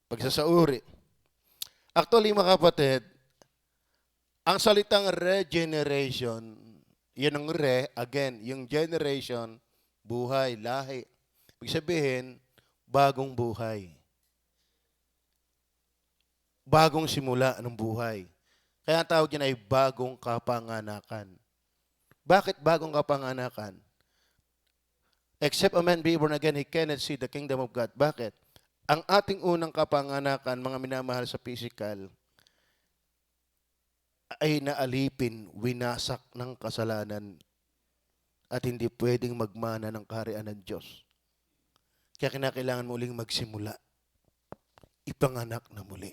pagsasauri. Actually, mga kapatid, ang salitang regeneration, yun ang again, yung generation, buhay, lahi. Ibig sabihin, bagong buhay. Bagong simula ng buhay. Kaya ang tawag yan ay bagong kapanganakan. Bakit bagong kapanganakan? Except a man be born again, he cannot see the kingdom of God. Bakit? Ang ating unang kapanganakan, mga minamahal sa physical, ay naalipin, winasak ng kasalanan at hindi pwedeng magmana ng kaharian ng Diyos. Kaya kinakailangan mo uling magsimula. Ipanganak na muli.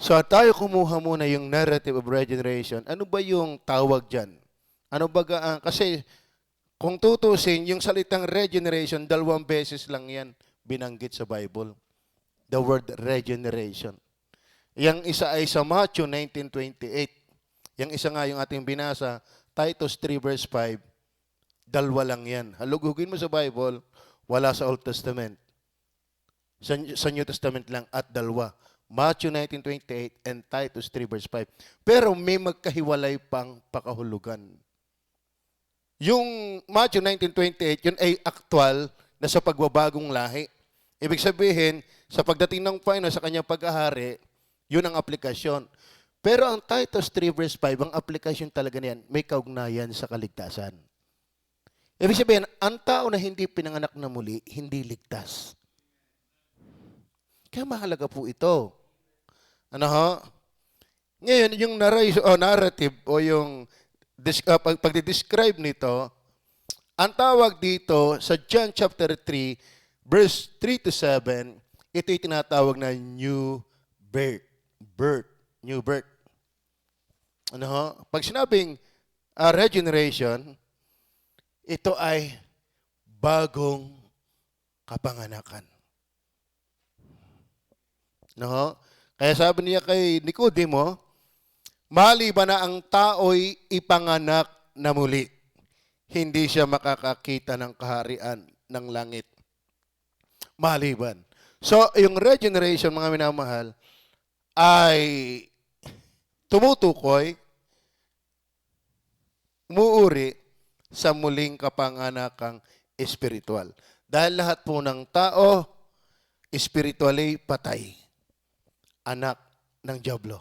So tayo kumuha muna yung narrative of regeneration. Ano ba yung tawag dyan? Ano ba kasi kung tutusin, yung salitang regeneration, 2 beses lang yan binanggit sa Bible. The word regeneration. Yang isa ay sa Matthew 19:28. Yang isa nga yung ating binasa, Titus 3 verse 5. 2 lang yan. Halugugin mo sa Bible, wala sa Old Testament. Sa New Testament lang at 2. Matthew 19:28 and Titus 3 verse 5. Pero may magkahiwalay pang pakahulugan. Yung Matthew 19:28, yun ay aktual na sa pagbabagong lahi. Ibig sabihin, sa pagdating ng Panginoon sa kanyang paghahari, yun ang aplikasyon. Pero ang Titus 3 verse 5, ang aplikasyon talaga niyan, may kaugnayan sa kaligtasan. Ibig sabihin, ang tao na hindi pinanganak na muli, hindi ligtas. Kaya mahalaga po ito. Ano ho? Ngayon, yung narrative o yung pagdidescribe nito, ang tawag dito sa John chapter 3, verse 3 to 7, ito'y tinatawag na new birth. New birth. Ano ho? Pag sinabing regeneration, ito ay bagong kapanganakan. Ano ho? Kaya sabi niya kay Nicodemo, maliban na ang tao'y ipanganak na muli, hindi siya makakakita ng kaharian ng langit. Maliban. So, yung regeneration, mga minamahal, ay tumutukoy, umuuri sa muling kapanganakang espiritual. Dahil lahat po ng tao, spiritually patay. Anak ng dyablo.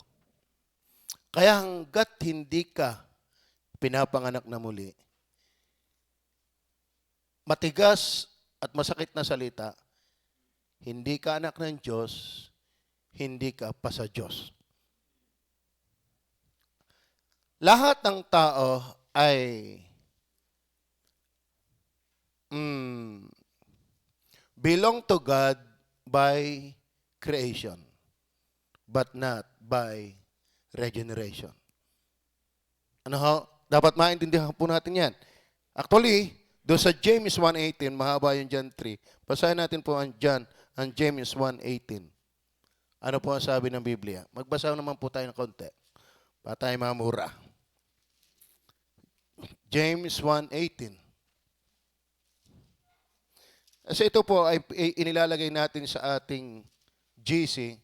Kaya hanggat hindi ka pinapanganak na muli, matigas at masakit na salita, hindi ka anak ng Diyos, hindi ka pa sa Diyos. Lahat ng tao ay belong to God by creation, but not by regeneration. Ano ho? Dapat maintindihan po natin yan. Actually, doon sa James 1:18, mahaba yung John 3. Basahin natin po ang James 1:18. Ano po ang sabi ng Biblia? Magbasa naman po tayo ng konti. Para tayo mamura. James 1:18. Kasi ito po ay inilalagay natin sa ating GC.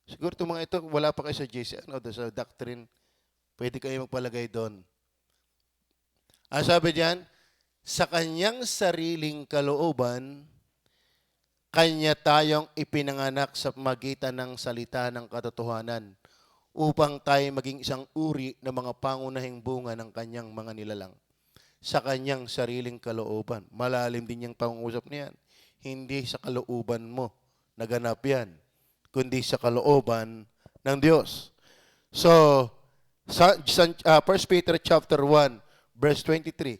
Siguro itong mga ito, wala pa kayo sa GC. Sa doctrine, pwede kayo magpalagay doon. Ang sabi diyan, sa kanyang sariling kalooban, kanya tayong ipinanganak sa magitan ng salita ng katotohanan upang tayo maging isang uri ng mga pangunahing bunga ng kanyang mga nilalang. Sa kanyang sariling kalooban. Malalim din yung pangungusap niyan. Hindi sa kalooban mo naganap yan, kundi sa kalooban ng Diyos. So, 1 Peter chapter 1, verse 23.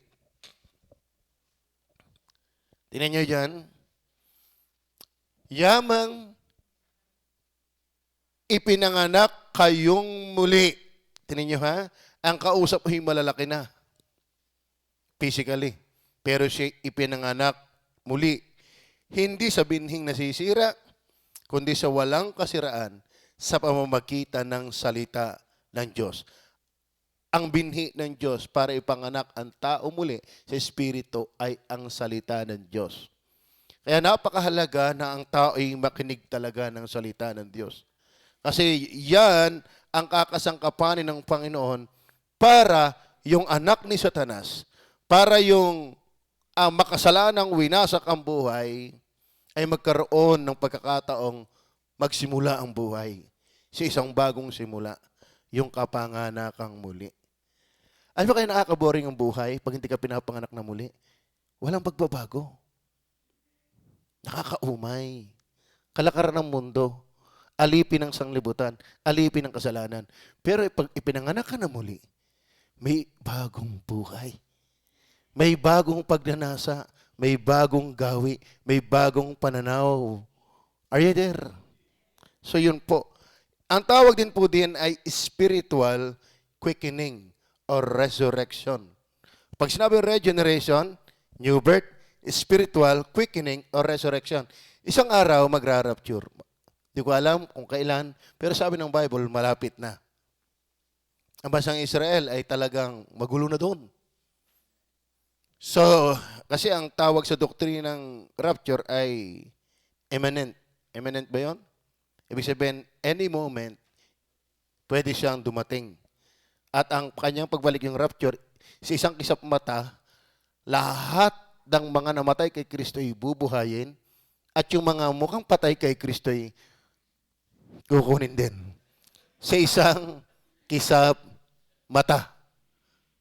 Tingnan nyo dyan. Yamang ipinanganak kayong muli. Tingnan nyo ha? Ang kausap ay malalaki na. Physically. Pero siya ipinanganak muli. Hindi sa binhing nasisira, kundi sa walang kasiraan sa pamamagitan ng salita ng Diyos. Ang binhi ng Diyos para ipanganak ang tao muli sa Espiritu ay ang salita ng Diyos. Kaya napakahalaga na ang tao ay makinig talaga ng salita ng Diyos. Kasi yan ang kakasangkapanin ng Panginoon para yung anak ni Satanas, para yung makasalanang winasak ang buhay, ay magkaroon ng pagkakataong magsimula ang buhay sa isang bagong simula, yung kapanganakang muli. Ano ba kaya nakaka-boring ang buhay pag hindi ka pinapanganak na muli? Walang pagbabago. Nakakaumay. Kalakaran ng mundo. Alipin ng sanglibutan. Alipin ng kasalanan. Pero pag ipinanganak ka na muli, may bagong buhay. May bagong pagnanasa. May bagong gawi. May bagong pananaw. Are you there? So yun po. Ang tawag din po din ay spiritual quickening or resurrection. Pag sinabi regeneration, new birth, spiritual quickening or resurrection. Isang araw magra-rapture. Di ko alam kung kailan, pero sabi ng Bible, malapit na. Ang bansang Israel ay talagang magulo na doon. So, kasi ang tawag sa doktrina ng rapture ay imminent. Imminent ba yun? Ibig sabihin, any moment, pwede siyang dumating. At ang kanyang pagbalik yung rapture, sa isang kisap mata, lahat ng mga namatay kay Kristo ay bubuhayin at yung mga mukhang patay kay Kristo ay kukunin din. Sa isang kisap mata.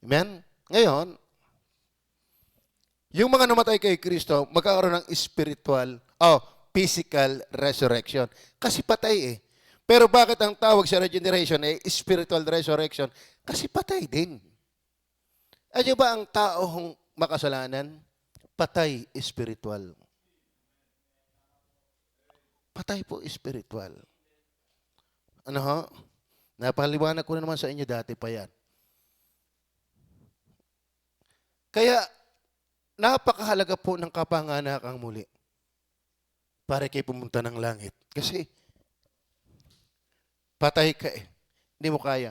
Amen? Ngayon, yung mga namatay kay Kristo, magkakaroon ng spiritual, physical resurrection. Kasi patay eh. Pero bakit ang tawag sa regeneration ay spiritual resurrection? Kasi patay din. Ano ba ang taong makasalanan? Patay spiritual. Patay po spiritual. Ano ho? Napaliwanag ko na naman sa inyo dati pa yan. Kaya, napakahalaga po ng kapanganakang muli para kayo pumunta ng langit. Kasi, patay ka eh. Hindi mo kaya.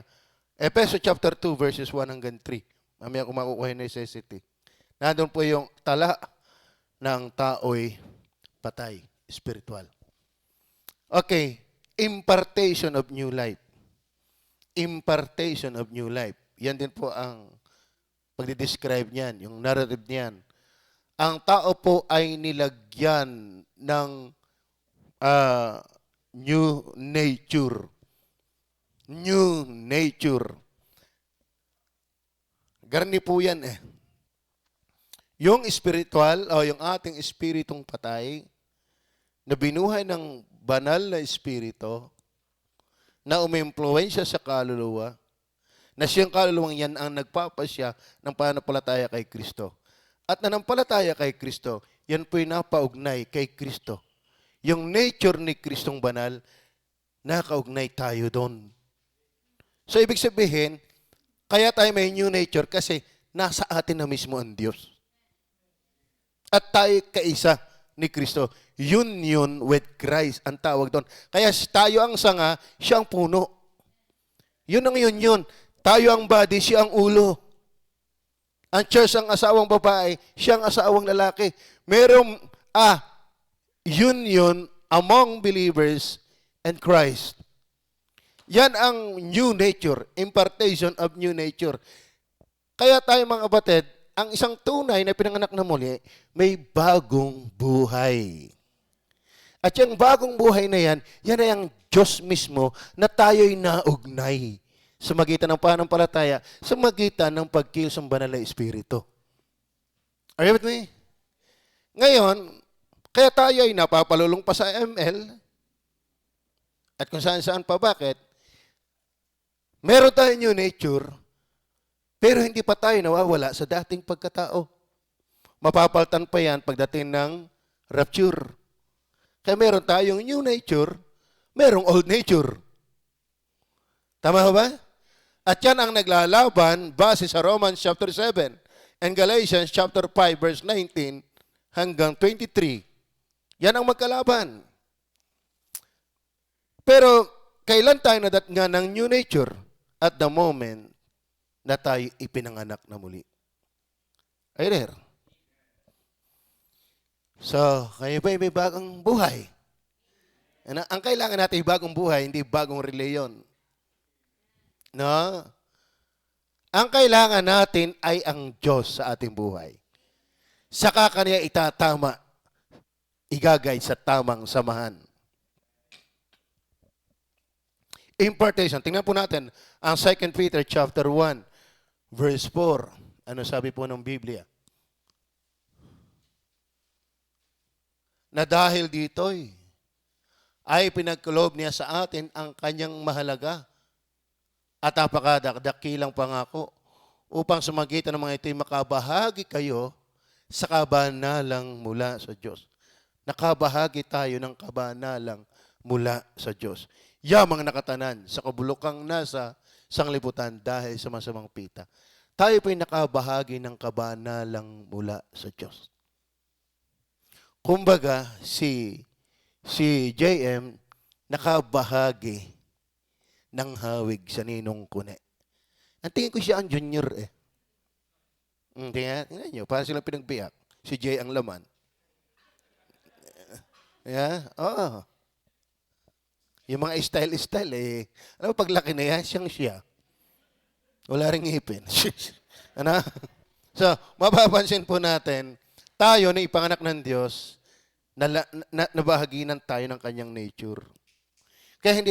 Efeso chapter 2 verses 1 hanggang 3. Mamaya kung makukuha yung necessity. Nandun po yung tala ng tao'y patay, spiritual. Okay, impartation of new life. Impartation of new life. Yan din po ang pagdidescribe niyan, yung narrative niyan. Ang tao po ay nilagyan ng new nature. New nature. Garni po yan eh. Yung spiritual, o yung ating espiritong patay, na binuhay ng banal na espiritu, na umimpluwensya sa kaluluwa, na siyang kaluluwang yan ang nagpapasya ng pananampalataya kay Kristo. At nanampalataya kay Kristo, yan po'y napaugnay kay Kristo. Yung nature ni Kristong banal, nakaugnay tayo doon. So, ibig sabihin, kaya tayo may new nature kasi nasa atin na mismo ang Diyos. At tayo kaisa ni Kristo. Union with Christ ang tawag doon. Kaya tayo ang sanga, siya ang puno. Yun ang union. Tayo ang body, siya ang ulo. Ang church ang asawang babae, siya ang asawang lalaki. Merong union among believers and Christ. Yan ang new nature, impartation of new nature. Kaya tayo mga kapatid, ang isang tunay na pinanganak na muli, may bagong buhay. At yung bagong buhay na yan, yan ay ang Diyos mismo na tayo'y naugnay sa magitan ng pananampalataya, sa magitan ng pagkilos ng banal na Espiritu. Are you with me? Ngayon, kaya tayo ay napapalulong pa sa ML, at kung saan-saan pa, bakit? Meron tayong new nature, pero hindi pa tayo nawawala sa dating pagkatao. Mapapaltan pa yan pagdating ng rapture. Kaya meron tayong new nature, merong old nature. Tama ba? At yan ang naglalaban base sa Romans chapter 7 and Galatians chapter 5 verse 19 hanggang 23. Yan ang magkalaban. Pero kailan tayo nadatngan ng new nature? At the moment na tayo ipinanganak na muli. Ay there. So, kayo ba may bagong buhay? Ano, ang kailangan natin bagong buhay, hindi bagong reliyon. No? Ang kailangan natin ay ang Diyos sa ating buhay. Saka kanya itatama, igagay sa tamang samahan. Impartation. Tingnan po natin ang 2 Peter chapter 1, verse 4. Ano sabi po ng Biblia? Na dahil dito'y ay pinagkaloob niya sa atin ang kanyang mahalaga at napakadakilang pangako upang sa magitan ng mga ito'y makabahagi kayo sa kabanalang mula sa Diyos. Nakabahagi tayo ng kabanalang mula sa Diyos. Yamang nakatanan sa kabulukang nasa sanglibutan dahil sa masamang pita. Tayo po'y nakabahagi ng kabanalang mula sa Diyos. Kumbaga, si JM nakabahagi ng hawig sa Ninong Kune. Ang tingin ko siya ang junior eh. Tingnan nyo, parang silang pinagbiyak. Si Jay ang laman. Yeah? Oo. Yung mga style eh. Alam mo, paglaki na yan, siyang siya. Wala ring ngipin. Ano? So, mapapansin po natin, tayo na ipanganak ng Diyos, nabahaginan tayo ng kanyang nature. Kaya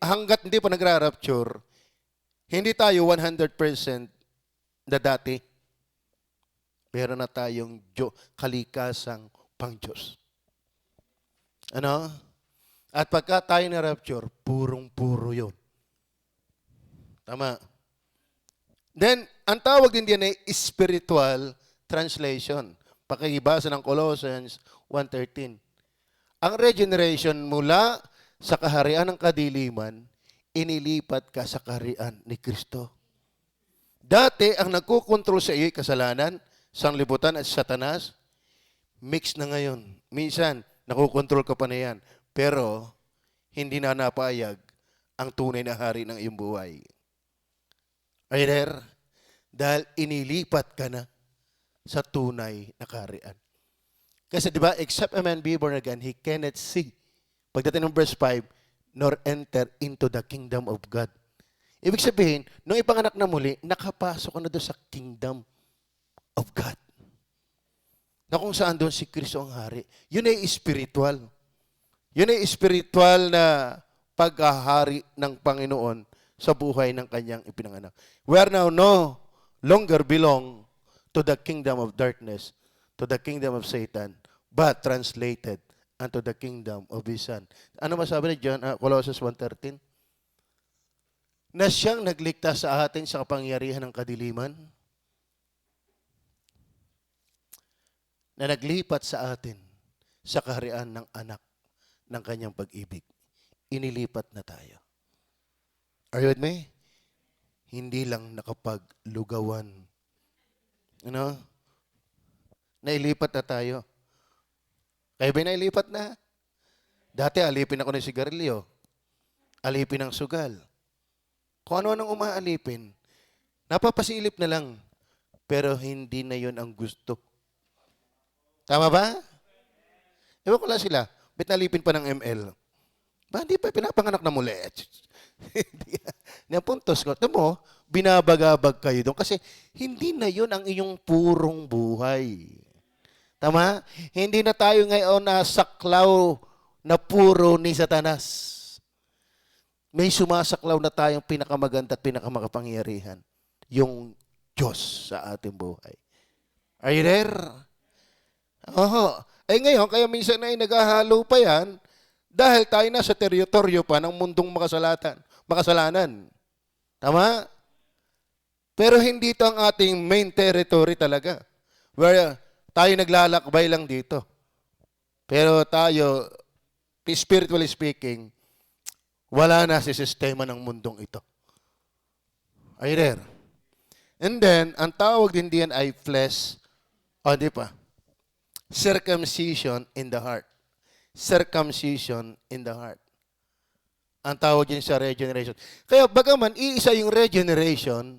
hanggat hindi pa nagra-rapture, hindi tayo 100% na dati. Pero na tayong kalikasang pang-Diyos. Ano? At pagka tayo na-rapture, purong-puro yun. Tama. Then, ang tawag din diyan ay spiritual translation. Pakibasa ng Colossians 1:13. Ang regeneration mula sa kaharian ng kadiliman, inilipat ka sa kaharian ni Kristo. Dati, ang nagkukontrol sa iyo ay kasalanan, sanglibutan at satanas. Mix na ngayon. Minsan, nakukontrol ka pa na yan. Pero, hindi na napayag ang tunay na hari ng iyong buhay. Are you there? Dahil inilipat ka na sa tunay na kaharian. Kasi di ba, except a man be born again, he cannot see. Pagdating ng verse 5, nor enter into the kingdom of God. Ibig sabihin, nung ipanganak na muli, nakapasok ka na doon sa kingdom of God. Na kung saan doon si Kristo ang hari. Yun ay spiritual. Yun ay spiritual na paghahari ng Panginoon sa buhay ng kanyang ipinanganak. We are now no longer belong to the kingdom of darkness, to the kingdom of Satan, but translated unto the kingdom of His Son. Ano masabi ni John? Colossians 1:13? Na siyang nagligtas sa atin sa kapangyarihan ng kadiliman, na naglipat sa atin sa kaharian ng anak ng kanyang pag-ibig. Inilipat na tayo. Are you with me? Hindi lang nakapaglugawan. Ano? Nailipat na tayo. Kayo ba nailipat na? Dati alipin ako ng sigarilyo. Alipin ng sugal. Kung ano-anong umaalipin, napapasilip na lang. Pero hindi na yon ang gusto. Tama ba? Ewan ko lang sila. Ba't nalipin pa ng ML? Ba, hindi pa pinapanganak na muli. Napuntos ko. Ito mo, binabagabag kayo doon. Kasi hindi na yun ang iyong purong buhay. Tama? Hindi na tayo ngayon nasaklaw na puro ni Satanas. May sumasaklaw na tayong pinakamaganda at pinakamakapangyarihan. Yung Diyos sa ating buhay. Are you there? Oo. Eh ngayon, kaya minsan na naghahalo pa yan dahil tayo na sa teritoryo pa ng mundong makasalanan. Tama? Pero hindi ito ang ating main territory talaga. Where tayo naglalakbay lang dito. Pero tayo, spiritually speaking, wala na si sistema ng mundong ito. Are you there? And then, ang tawag din diyan ay flesh, di pa? Circumcision in the heart. Circumcision in the heart. Ang tawag din sa regeneration. Kaya bagaman iisa yung regeneration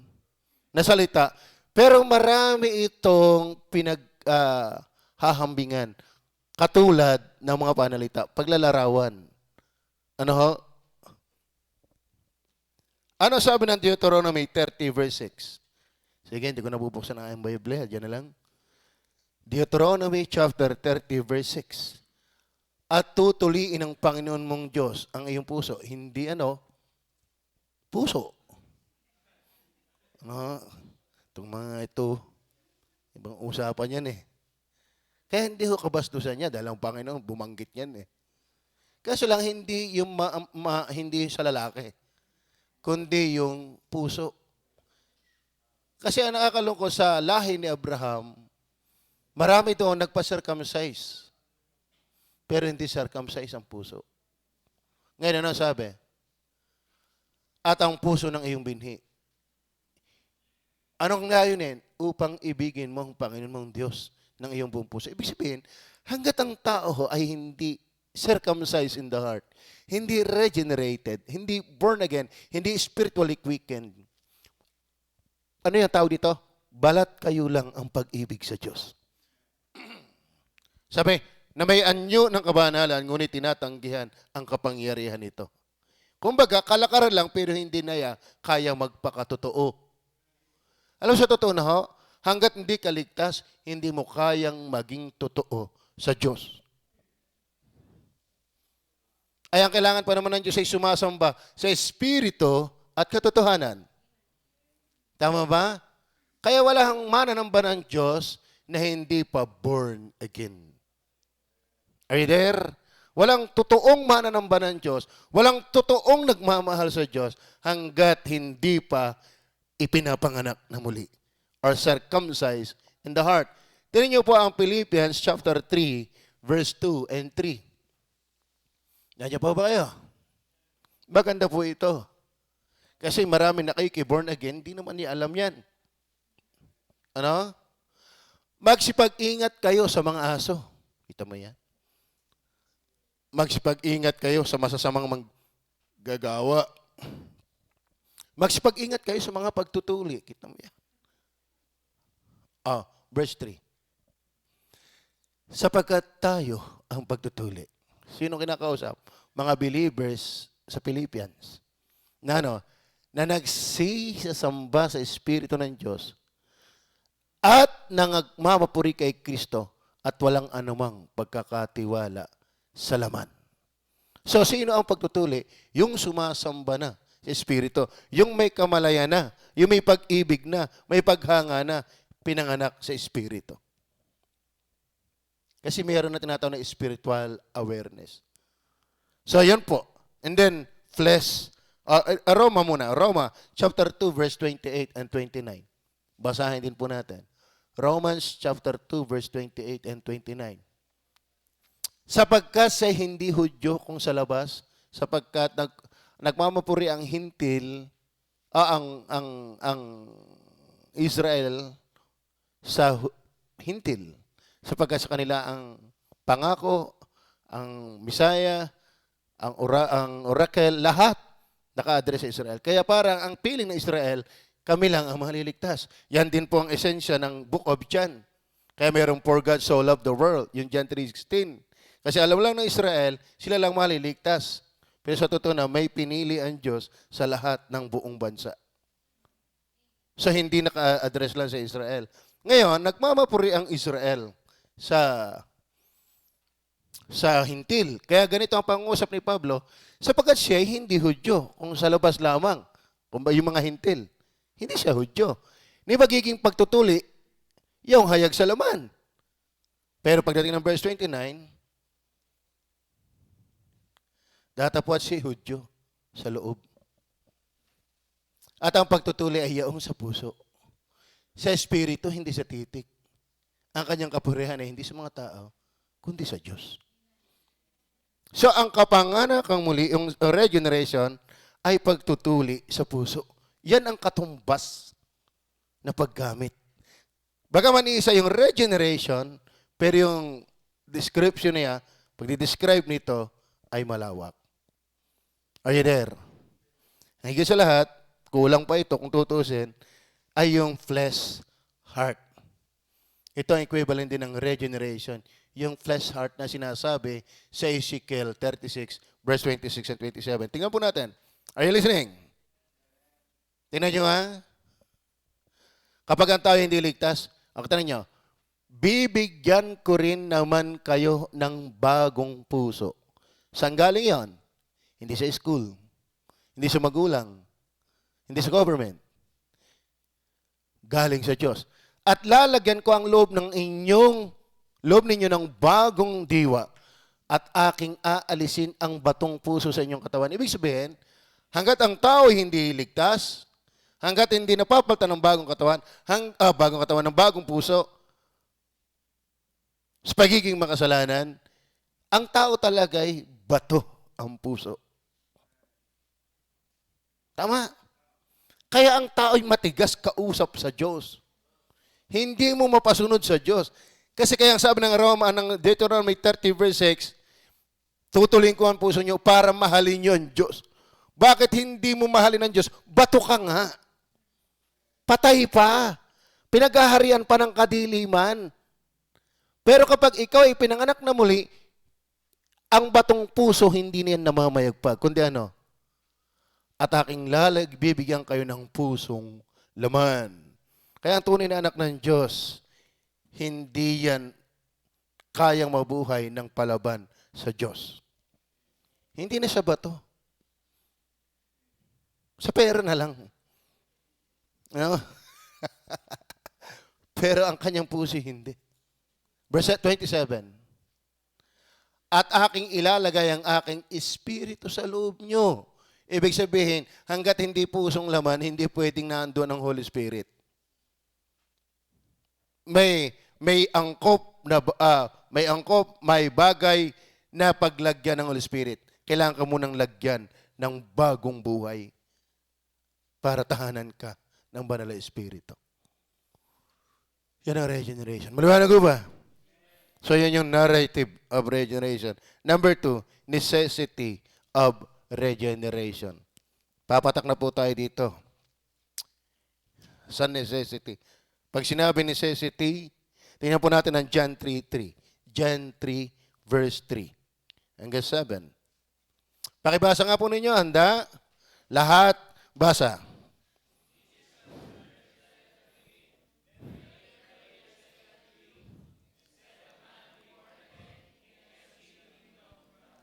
na salita, pero marami itong hahambingan. Katulad ng mga panalita, paglalarawan. Ano ho? Ano sabi ng Deuteronomy 30 verse 6? Sige, hindi ko nabubuksan ang aking Bible. Diyan na lang. Deuteronomy chapter 30 verse 6. At tutuliin ng Panginoon mong Diyos ang iyong puso. Hindi puso. Itong mga ito, ibang usapan yan eh. Kaya hindi ho kabastusan niya dahil ang Panginoon bumanggit yan eh. Kaso lang hindi yung hindi sa lalaki, kundi yung puso. Kasi ang nakakalungkot sa lahi ni Abraham, marami doon nagpa-circumcise. Pero hindi circumcise ang puso. Ngayon ano sabi? At ang puso ng iyong binhi. Anong layunin? Upang ibigin mo ang Panginoon mong Diyos ng iyong buong puso. Ibig sabihin, hanggat ang tao ay hindi circumcised in the heart, hindi regenerated, hindi born again, hindi spiritually quickened, ano yung tao dito? Balat kayo lang ang pag-ibig sa Diyos. Sabi, na may anyo ng kabanalan, ngunit tinatanggihan ang kapangyarihan nito. Kumbaga, kalakaran lang pero hindi na kaya magpakatotoo. Alam sa totoo na ho, hanggat hindi ka ligtas, hindi mo kayang maging totoo sa Diyos. Ay ang kailangan pa naman ng Diyos ay sumasamba sa Espiritu at katotohanan. Tama ba? Kaya wala hang mananamba ng Diyos na hindi pa born again. Are you there? Walang totoong mananamba ng Diyos, walang totoong nagmamahal sa Diyos hanggat hindi pa ipinapanganak na muli or circumcised in the heart. Tingnan niyo po ang Philippians chapter 3 verse 2 and 3. Nandiyan po ba kayo? Maganda po ito. Kasi marami nakikiborn again, di naman niya alam yan. Ano? Magsipag-ingat kayo sa mga aso. Kita mo yan? Magsipag-ingat kayo sa masasamang manggagawa. Magsipag-ingat kayo sa mga pagtutuli. Kita mo yan? Verse 3. Sapagkat tayo ang pagtutuli. Sino kinakausap? Mga believers sa Philippians. Na nagsisasamba sa Espiritu ng Diyos at nangagmamapuri kay Kristo at walang anumang pagkakatiwala sa laman. So, sino ang pagtutuli? Yung sumasamba na sa Espiritu. Yung may kamalayan na. Yung may pag-ibig na. May paghanga na. Pinanganak sa Espiritu. Kasi mayroon na tinatawag na spiritual awareness. So, yan po. And then, flesh. Roma muna. Roma, chapter 2, verse 28 and 29. Basahin din po natin. Romans, chapter 2, verse 28 and 29. Sapagkat sa hindi Hudyo kung sa labas, sapagkat nagmamapuri ang hintil, ang Israel sa hintil. Sapagkat sa kanila ang pangako, ang Misaya, ang oracle, lahat naka-address sa Israel. Kaya parang ang piling ng Israel, kami lang ang maliligtas. Yan din po ang esensya ng Book of John. Kaya mayroong for God so loved the world, yung John 3:16. Kasi alam lang ng Israel, sila lang maliligtas. Pero sa totoo na, may pinili ang Diyos sa lahat ng buong bansa. So hindi naka-address lang sa Israel. Ngayon, nagmamapuri ang Israel sa hintil. Kaya ganito ang pangusap ni Pablo, sapagkat siya ay hindi Hudyo, kung sa labas lamang, kung ba yung mga hintil. Hindi siya Hudyo. Ni magiging pagtutuli, yung hayag sa laman. Pero pagdating ng verse 29, datapwat si Hudyo sa loob. At ang pagtutuli ay yaong sa puso. Sa espiritu, hindi sa titik. Ang kanyang kapurihan ay hindi sa mga tao, kundi sa Diyos. So, ang kapanganakang muli, yung regeneration, ay pagtutuli sa puso. Yan ang katumbas na paggamit. Bagaman isa yung regeneration, pero yung description niya, pag di-describe nito, ay malawak. Are you there? Higit sa lahat, kulang pa ito kung tutusin, ay yung flesh heart. Ito ang equivalent din ng regeneration. Yung flesh heart na sinasabi sa Ezekiel 36, verse 26 and 27. Tingnan po natin. Are you listening? Tingnan nyo ha. Kapag ang tao hindi ligtas, ang tanong nyo, bibigyan ko rin naman kayo ng bagong puso. Saan galing yon? Hindi sa school. Hindi sa magulang. Hindi sa government. Galing sa Diyos. At lalagyan ko ang loob ninyo ng bagong diwa at aking aalisin ang batong puso sa inyong katawan. Ibig sabihin, hanggat ang tao hindi ligtas, hanggat hindi napapalitan ng bagong katawan, ng bagong puso, sa pagiging makasalanan, ang tao talaga ay bato ang puso. Tama? Kaya ang tao ay matigas kausap sa Diyos. Hindi mo mapasunod sa Diyos. Kasi kaya ang sabi ng Deuteronomy 30 verse 6, tutulin ko ang puso nyo para mahalin nyo ang Diyos. Bakit hindi mo mahalin ang Diyos? Bato ka nga. Patay pa. Pinaghaharian pa ng kadiliman. Pero kapag ikaw ay pinanganak na muli, ang batong puso hindi niyan namamayagpag. Kundi ano? At aking bibigyan kayo ng pusong laman. Kaya ang tunay na anak ng Diyos, hindi yan kayang mabuhay ng palaban sa Diyos. Hindi na siya bato. Sa pera na lang. No? Pero ang kanyang puso hindi. Verse 27. At aking ilalagay ang aking espiritu sa loob nyo. Ibig sabihin, hanggat hindi pusong laman, hindi pwedeng nandoon ang Holy Spirit. May bagay na paglagyan ng Holy Spirit. Kailangan ka munang lagyan ng bagong buhay para tahanan ka ng banal na Espiritu. Yan ang regeneration. Maliwanag ko ba? So, yan yung narrative of regeneration. Number 2, necessity of regeneration. Papatak na po tayo dito. Sa necessity. Pag sinabi necessity, tingnan po natin ang John 3:3. John 3 verse 3. Hanggang 7. Pakibasa nga po ninyo. Handa? Lahat? Basa.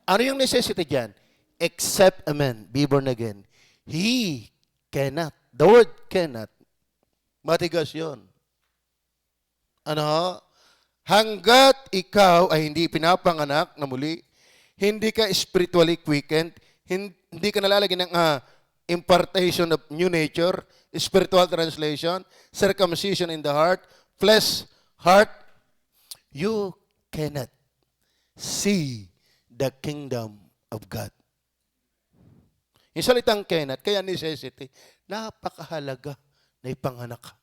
Ano yung necessity dyan? Except a man be born again. He cannot. The word cannot. Matigas yun. Ano? Hanggat ikaw ay hindi pinapanganak na muli, hindi ka spiritually quickened, hindi ka nalalagyan ng impartation of new nature, spiritual translation, circumcision in the heart, flesh, heart, you cannot see the kingdom of God. Yung salitang cannot, kaya necessity, napakahalaga na ipanganak ka.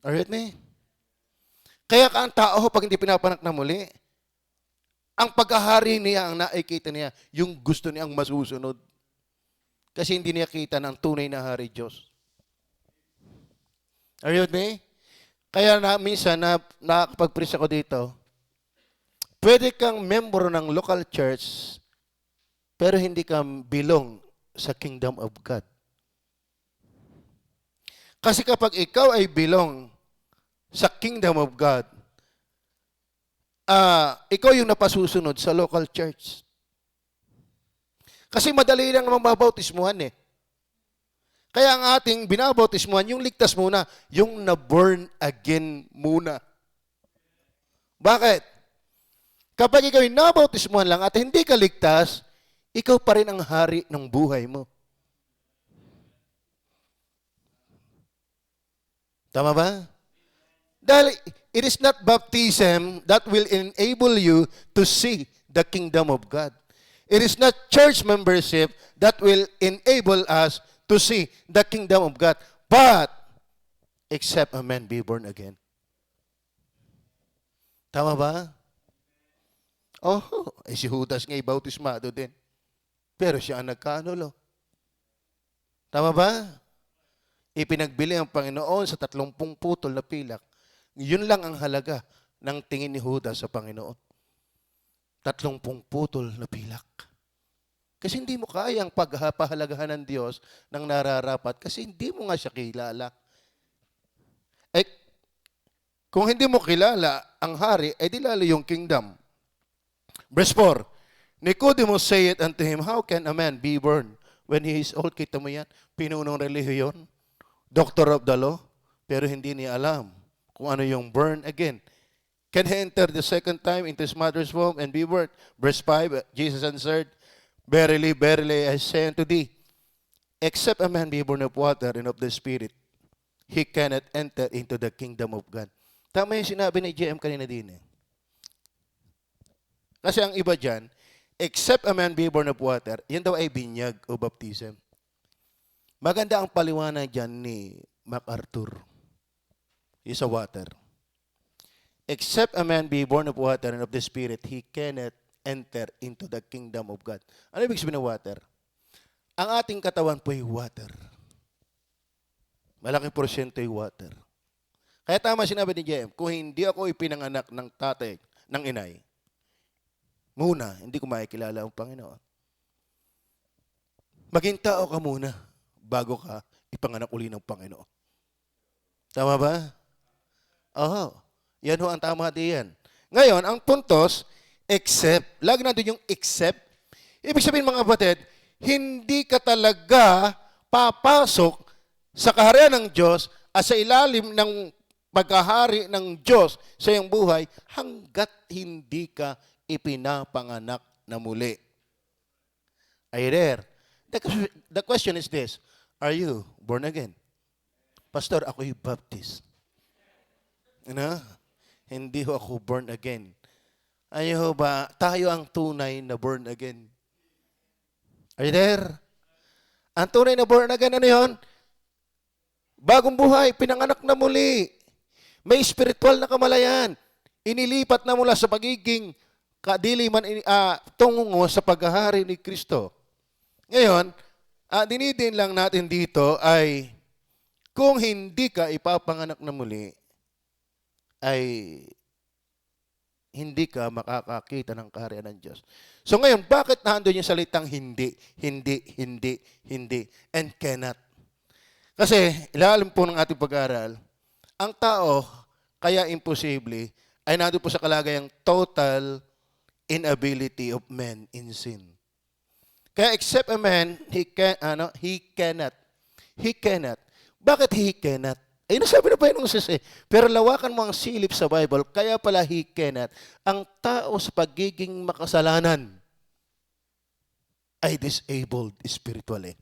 Alright, me? Kaya ang tao, pag hindi pinapanak na muli, ang paghahari niya, ang nakikita niya, yung gusto niyang masusunod. Kasi hindi niya kita ng tunay na hari Diyos. Are you with me? Kaya minsan, nakapag-preach ako dito, pwede kang membro ng local church, pero hindi ka belong sa kingdom of God. Kasi kapag ikaw ay belong sa kingdom of God, ikaw yung napasusunod sa local church. Kasi madali lang naman mabautismuhan eh. Kaya ang ating binabautismuhan, yung ligtas muna, yung na-born again muna. Bakit? Kapag ikaw yung nabautismuhan lang at hindi ka ligtas, ikaw pa rin ang hari ng buhay mo. Tama ba? Dahil it is not baptism that will enable you to see the kingdom of God. It is not church membership that will enable us to see the kingdom of God. But, except a man be born again. Tama ba? Oh, si Judas nga bautismado din. Pero siya ang nagkaanulo. Tama ba? Ipinagbili ang Panginoon sa 30 putol na pilak Yun lang ang halaga ng tingin ni Judas sa Panginoon. 30 putol na pilak. Kasi hindi mo kayang pagpahalagahan ng Diyos ng nararapat kasi hindi mo nga siya kilala. Eh, kung hindi mo kilala ang hari, di lalo yung kingdom. Verse 4, Nicodemus said unto him, How can a man be born when he is old? Kita mo yan? Pinunong relihiyon, doctor of the law, pero hindi niya alam kung ano yung born again. Can he enter the second time into his mother's womb and be born? Verse 5, Jesus answered, Verily, verily, I say unto thee, except a man be born of water and of the Spirit, he cannot enter into the kingdom of God. Tama yung sinabi ni JM kanina din. Kasi ang iba dyan, except a man be born of water, yan daw ay binyag o baptism. Maganda ang paliwanag dyan ni MacArthur. Yung sa water. Except a man be born of water and of the Spirit, he cannot enter into the kingdom of God. Ano ibig sabihin ng water? Ang ating katawan po ay water. Malaking porsyento ay water. Kaya tama sinabi ni JM, kung hindi ako ipinanganak ng tatay, ng inay, muna, hindi ko makikilala ang Panginoon. Maging tao ka muna bago ka ipanganak uli ng Panginoon. Tama ba? Oo. Yan ho ang tama diyan. Ngayon, ang puntos, except, lagi natin yung except. Ibig sabihin mga kapatid, hindi ka talaga papasok sa kaharian ng Diyos at sa ilalim ng pagkahari ng Diyos sa iyong buhay hanggat hindi ka ipinapanganak na muli. Are you there? The question is this, are you born again? Pastor, ako'y baptist. Hindi ho ako born again. Ayaw ba, tayo ang tunay na born again? Are you there? Ang tunay na born again, ano yun? Bagong buhay, pinanganak na muli. May spiritual na kamalayan. Inilipat na mula sa pagiging kadiliman tungo sa paghahari ni Kristo. Ngayon, dinidin lang natin dito ay kung hindi ka ipapanganak na muli, ay hindi ka makakakita ng kaharian ng Diyos. So ngayon, bakit nandun yung salitang hindi, and cannot? Kasi, ilalim po ng ating pag-aaral, ang tao, kaya imposible, ay nandun po sa kalagayang total inability of man in sin. Kaya except a man, he cannot. He cannot. Bakit he cannot? Nasabi na pa yun ng sisi. Pero lawakan mo ang silip sa Bible, kaya pala he cannot. Ang tao sa pagiging makasalanan ay disabled spiritually.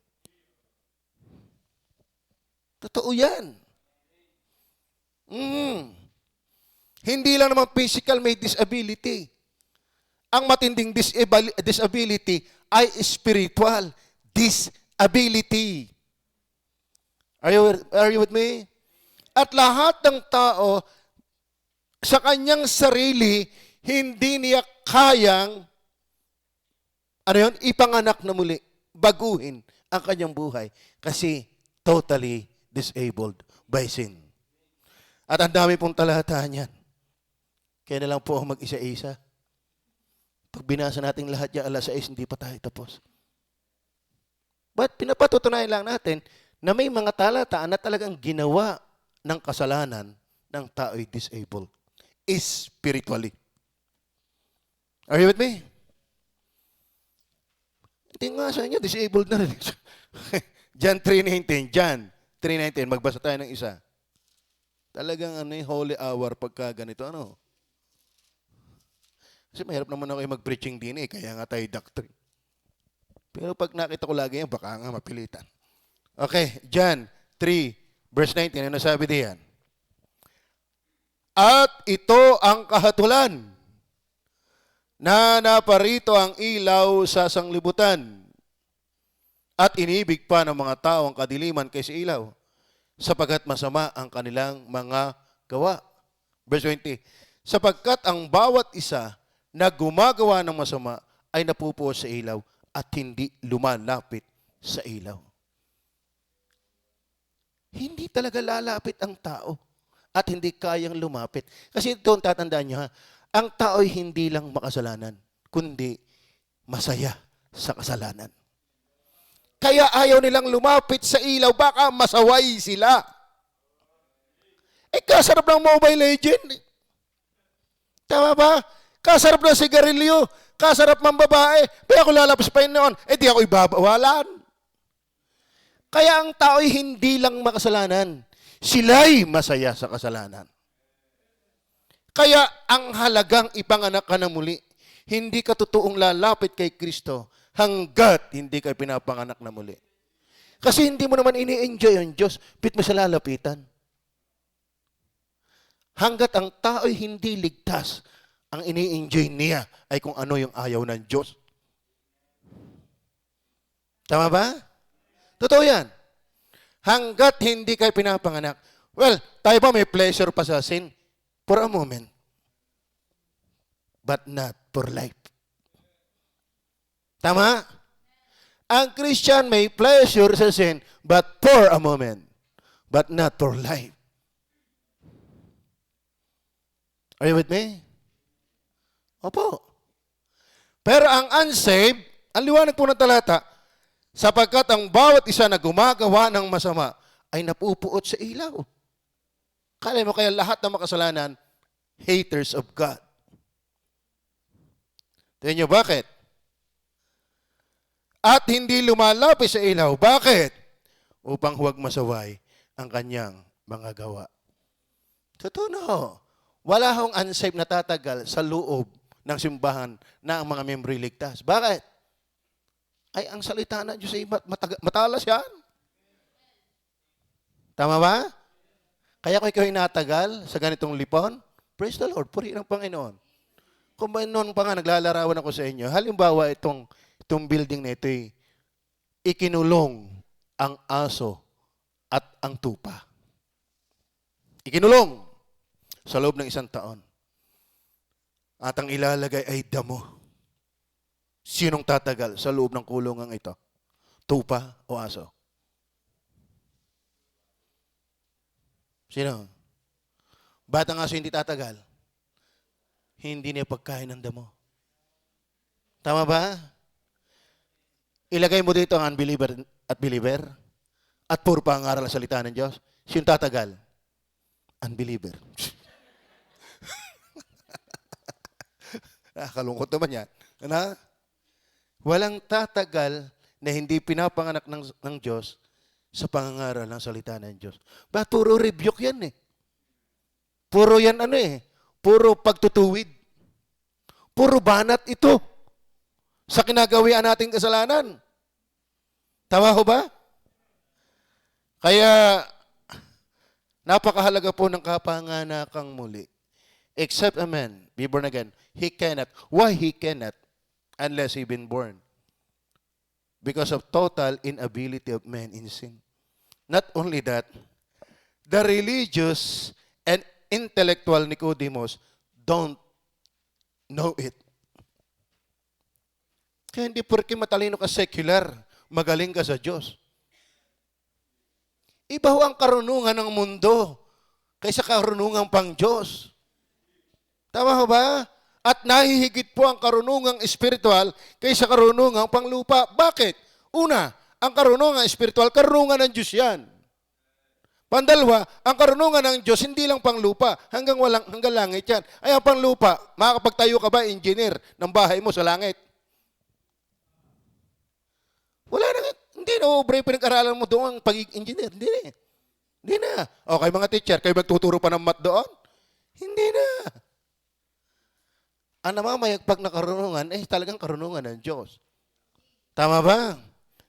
Totoo yan. Hindi lang naman physical may disability. Ang matinding disability ay spiritual disability. Are you with me? At lahat ng tao, sa kanyang sarili, hindi niya kayang, ipanganak na muli, baguhin ang kanyang buhay. Kasi totally disabled by sin. At ang dami pong talatahan yan. Kaya na lang po ako mag-isa-isa. Pag binasa natin lahat yan, 6:00, hindi pa tayo tapos. But pinapatutunayan lang natin na may mga talataan na talagang ginawa ng kasalanan ng tao'y disabled. Spiritually. Are you with me? Hindi nga sa inyo, disabled na rin. John 3:19. John 3:19. Magbasa tayo ng isa. Talagang holy hour pagka ganito. Kasi mahirap naman ako mag-preaching din kaya nga tayo doctrine. Pero pag nakita ko lagi yan, baka nga mapilitan. Okay, John 3, verse 19, ano sabi diyan? At ito ang kahatulan na naparito ang ilaw sa sanglibutan at inibig pa ng mga tao ang kadiliman kaysa ilaw sapagkat masama ang kanilang mga gawa. Verse 20, sapagkat ang bawat isa na gumagawa ng masama ay napupuo sa ilaw at hindi lumalapit sa ilaw. Hindi talaga lalapit ang tao. at hindi kayang lumapit. Kasi ito, tatandaan nyo ha, ang tao'y hindi lang makasalanan, kundi masaya sa kasalanan. Kaya ayaw nilang lumapit sa ilaw, baka masaway sila. Kasarap ng Mobile Legend. Tama ba? Kasarap ng sigarilyo, kasarap ng babae, kaya ako lalabas pa yun noon, di ako ibabawalan. Kaya ang tao'y hindi lang makasalanan, sila'y masaya sa kasalanan. Kaya ang halagang ipanganak ka na muli, hindi ka totoong lalapit kay Kristo hanggat hindi ka pinapanganak na muli. Kasi hindi mo naman ini-enjoy ang Diyos, pit mo sa lalapitan. Hanggat ang tao'y hindi ligtas, ang ini-enjoy niya ay kung ano yung ayaw ng Diyos. Tama ba? Totoo yan. Hanggat hindi kayo pinapanganak. Well, tayo ba may pleasure pa sa sin? For a moment. But not for life. Tama? Ang Christian may pleasure sa sin, but for a moment. But not for life. Are you with me? Opo. Pero ang unsaved, ang liwanag po ng talata, sapagkat ang bawat isa na gumagawa ng masama ay napupuot sa ilaw. Kala mo kaya lahat ng makasalanan, haters of God. Tingnan nyo, bakit? At hindi lumalapit sa ilaw. Bakit? Upang huwag masaway ang kanyang mga gawa. Totoo na ho. Wala hong unsaved na tatagal sa loob ng simbahan na ang mga membro ligtas. Bakit? Ay, ang salita ng Diyos ay matalas yan. Tama ba? Kaya kung ikaw ay natagal sa ganitong lipon, praise the Lord, purihin ang Panginoon. Kung ba noon pa nga, naglalarawan ako sa inyo, halimbawa itong building na ito ay ikinulong ang aso at ang tupa. Ikinulong sa loob ng 1 taon. At ang ilalagay ay damo. Sinong tatagal sa loob ng kulungang ito? Tupa o aso? Sino? Ba't ang aso hindi tatagal? Hindi niya pagkain ng damo. Tama ba? Ilagay mo dito ang unbeliever at believer at puro pangaral ang salita ng Diyos. Sino tatagal? Unbeliever. Nakakalungkot naman yan. Ano? Walang tatagal na hindi pinapanganak ng Diyos sa pangangaral ng salita ng Diyos. Ba't puro rebuke yan eh? Puro yan puro pagtutuwid. Puro banat ito sa kinagawian nating kasalanan. Tama ho ba? Kaya, napakahalaga po ng kapanganakang muli. Except a man be born again, he cannot. Why he cannot? Unless he been born. Because of total inability of man in sin. Not only that, the religious and intellectual Nicodemus don't know it. Kaya hindi porke matalino ka secular, magaling ka sa Diyos. Iba ho ang karunungan ng mundo kaysa karunungan pang Diyos. Tama ho ba? At nahihigit po ang karunungang espiritual kaysa karunungang panglupa. Bakit? Una, ang karunungang espiritual, karunungan ng Diyos yan. Pandalwa, ang karunungan ng Diyos, hindi lang panglupa, hanggang langit yan. Ay, ang panglupa, makakapagtayo ka ba, engineer, ng bahay mo sa langit? Wala na, hindi na, obre, pinag-aralan mo doon ang pag-engineer. Hindi na. Okay, mga teacher, kayo magtuturo pa ng math doon? Hindi na. Ang namamayagpag na karunungan, talagang karunungan ng Diyos. Tama ba?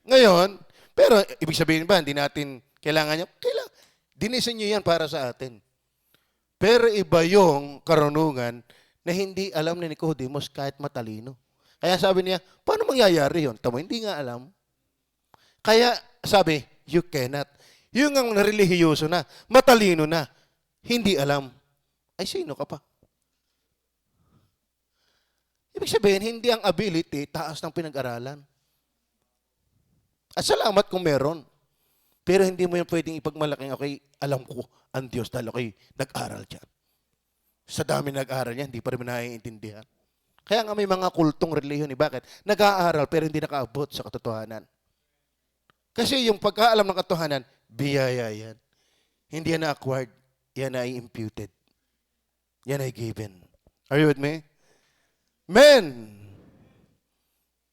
Ngayon, pero ibig sabihin ba, hindi natin kailangan niya? Kailangan. Dinisin niyo yan para sa atin. Pero iba yung karunungan na hindi alam ni Nicodemus kahit matalino. Kaya sabi niya, paano mangyayari yun? Tama, hindi nga alam. Kaya sabi, you cannot. Yung ang relihiyoso na, matalino na, hindi alam. Ay, sino ka pa? Ibig sabihin, hindi ang ability, taas ng pinag-aralan. At salamat kung meron. Pero hindi mo yan pwedeng ipagmalaking, okay, alam ko ang Diyos dahil ako'y nag-aral dyan. Sa dami nag-aral yan, hindi pa rin naiintindihan. Kaya nga may mga kultong relihiyon. Bakit? Nag-aaral pero hindi nakaabot sa katotohanan. Kasi yung pagkaalam ng katotohanan, biyaya yan. Hindi yan na-acquired. Yan ay imputed. Yan ay given. Are you with me? Men!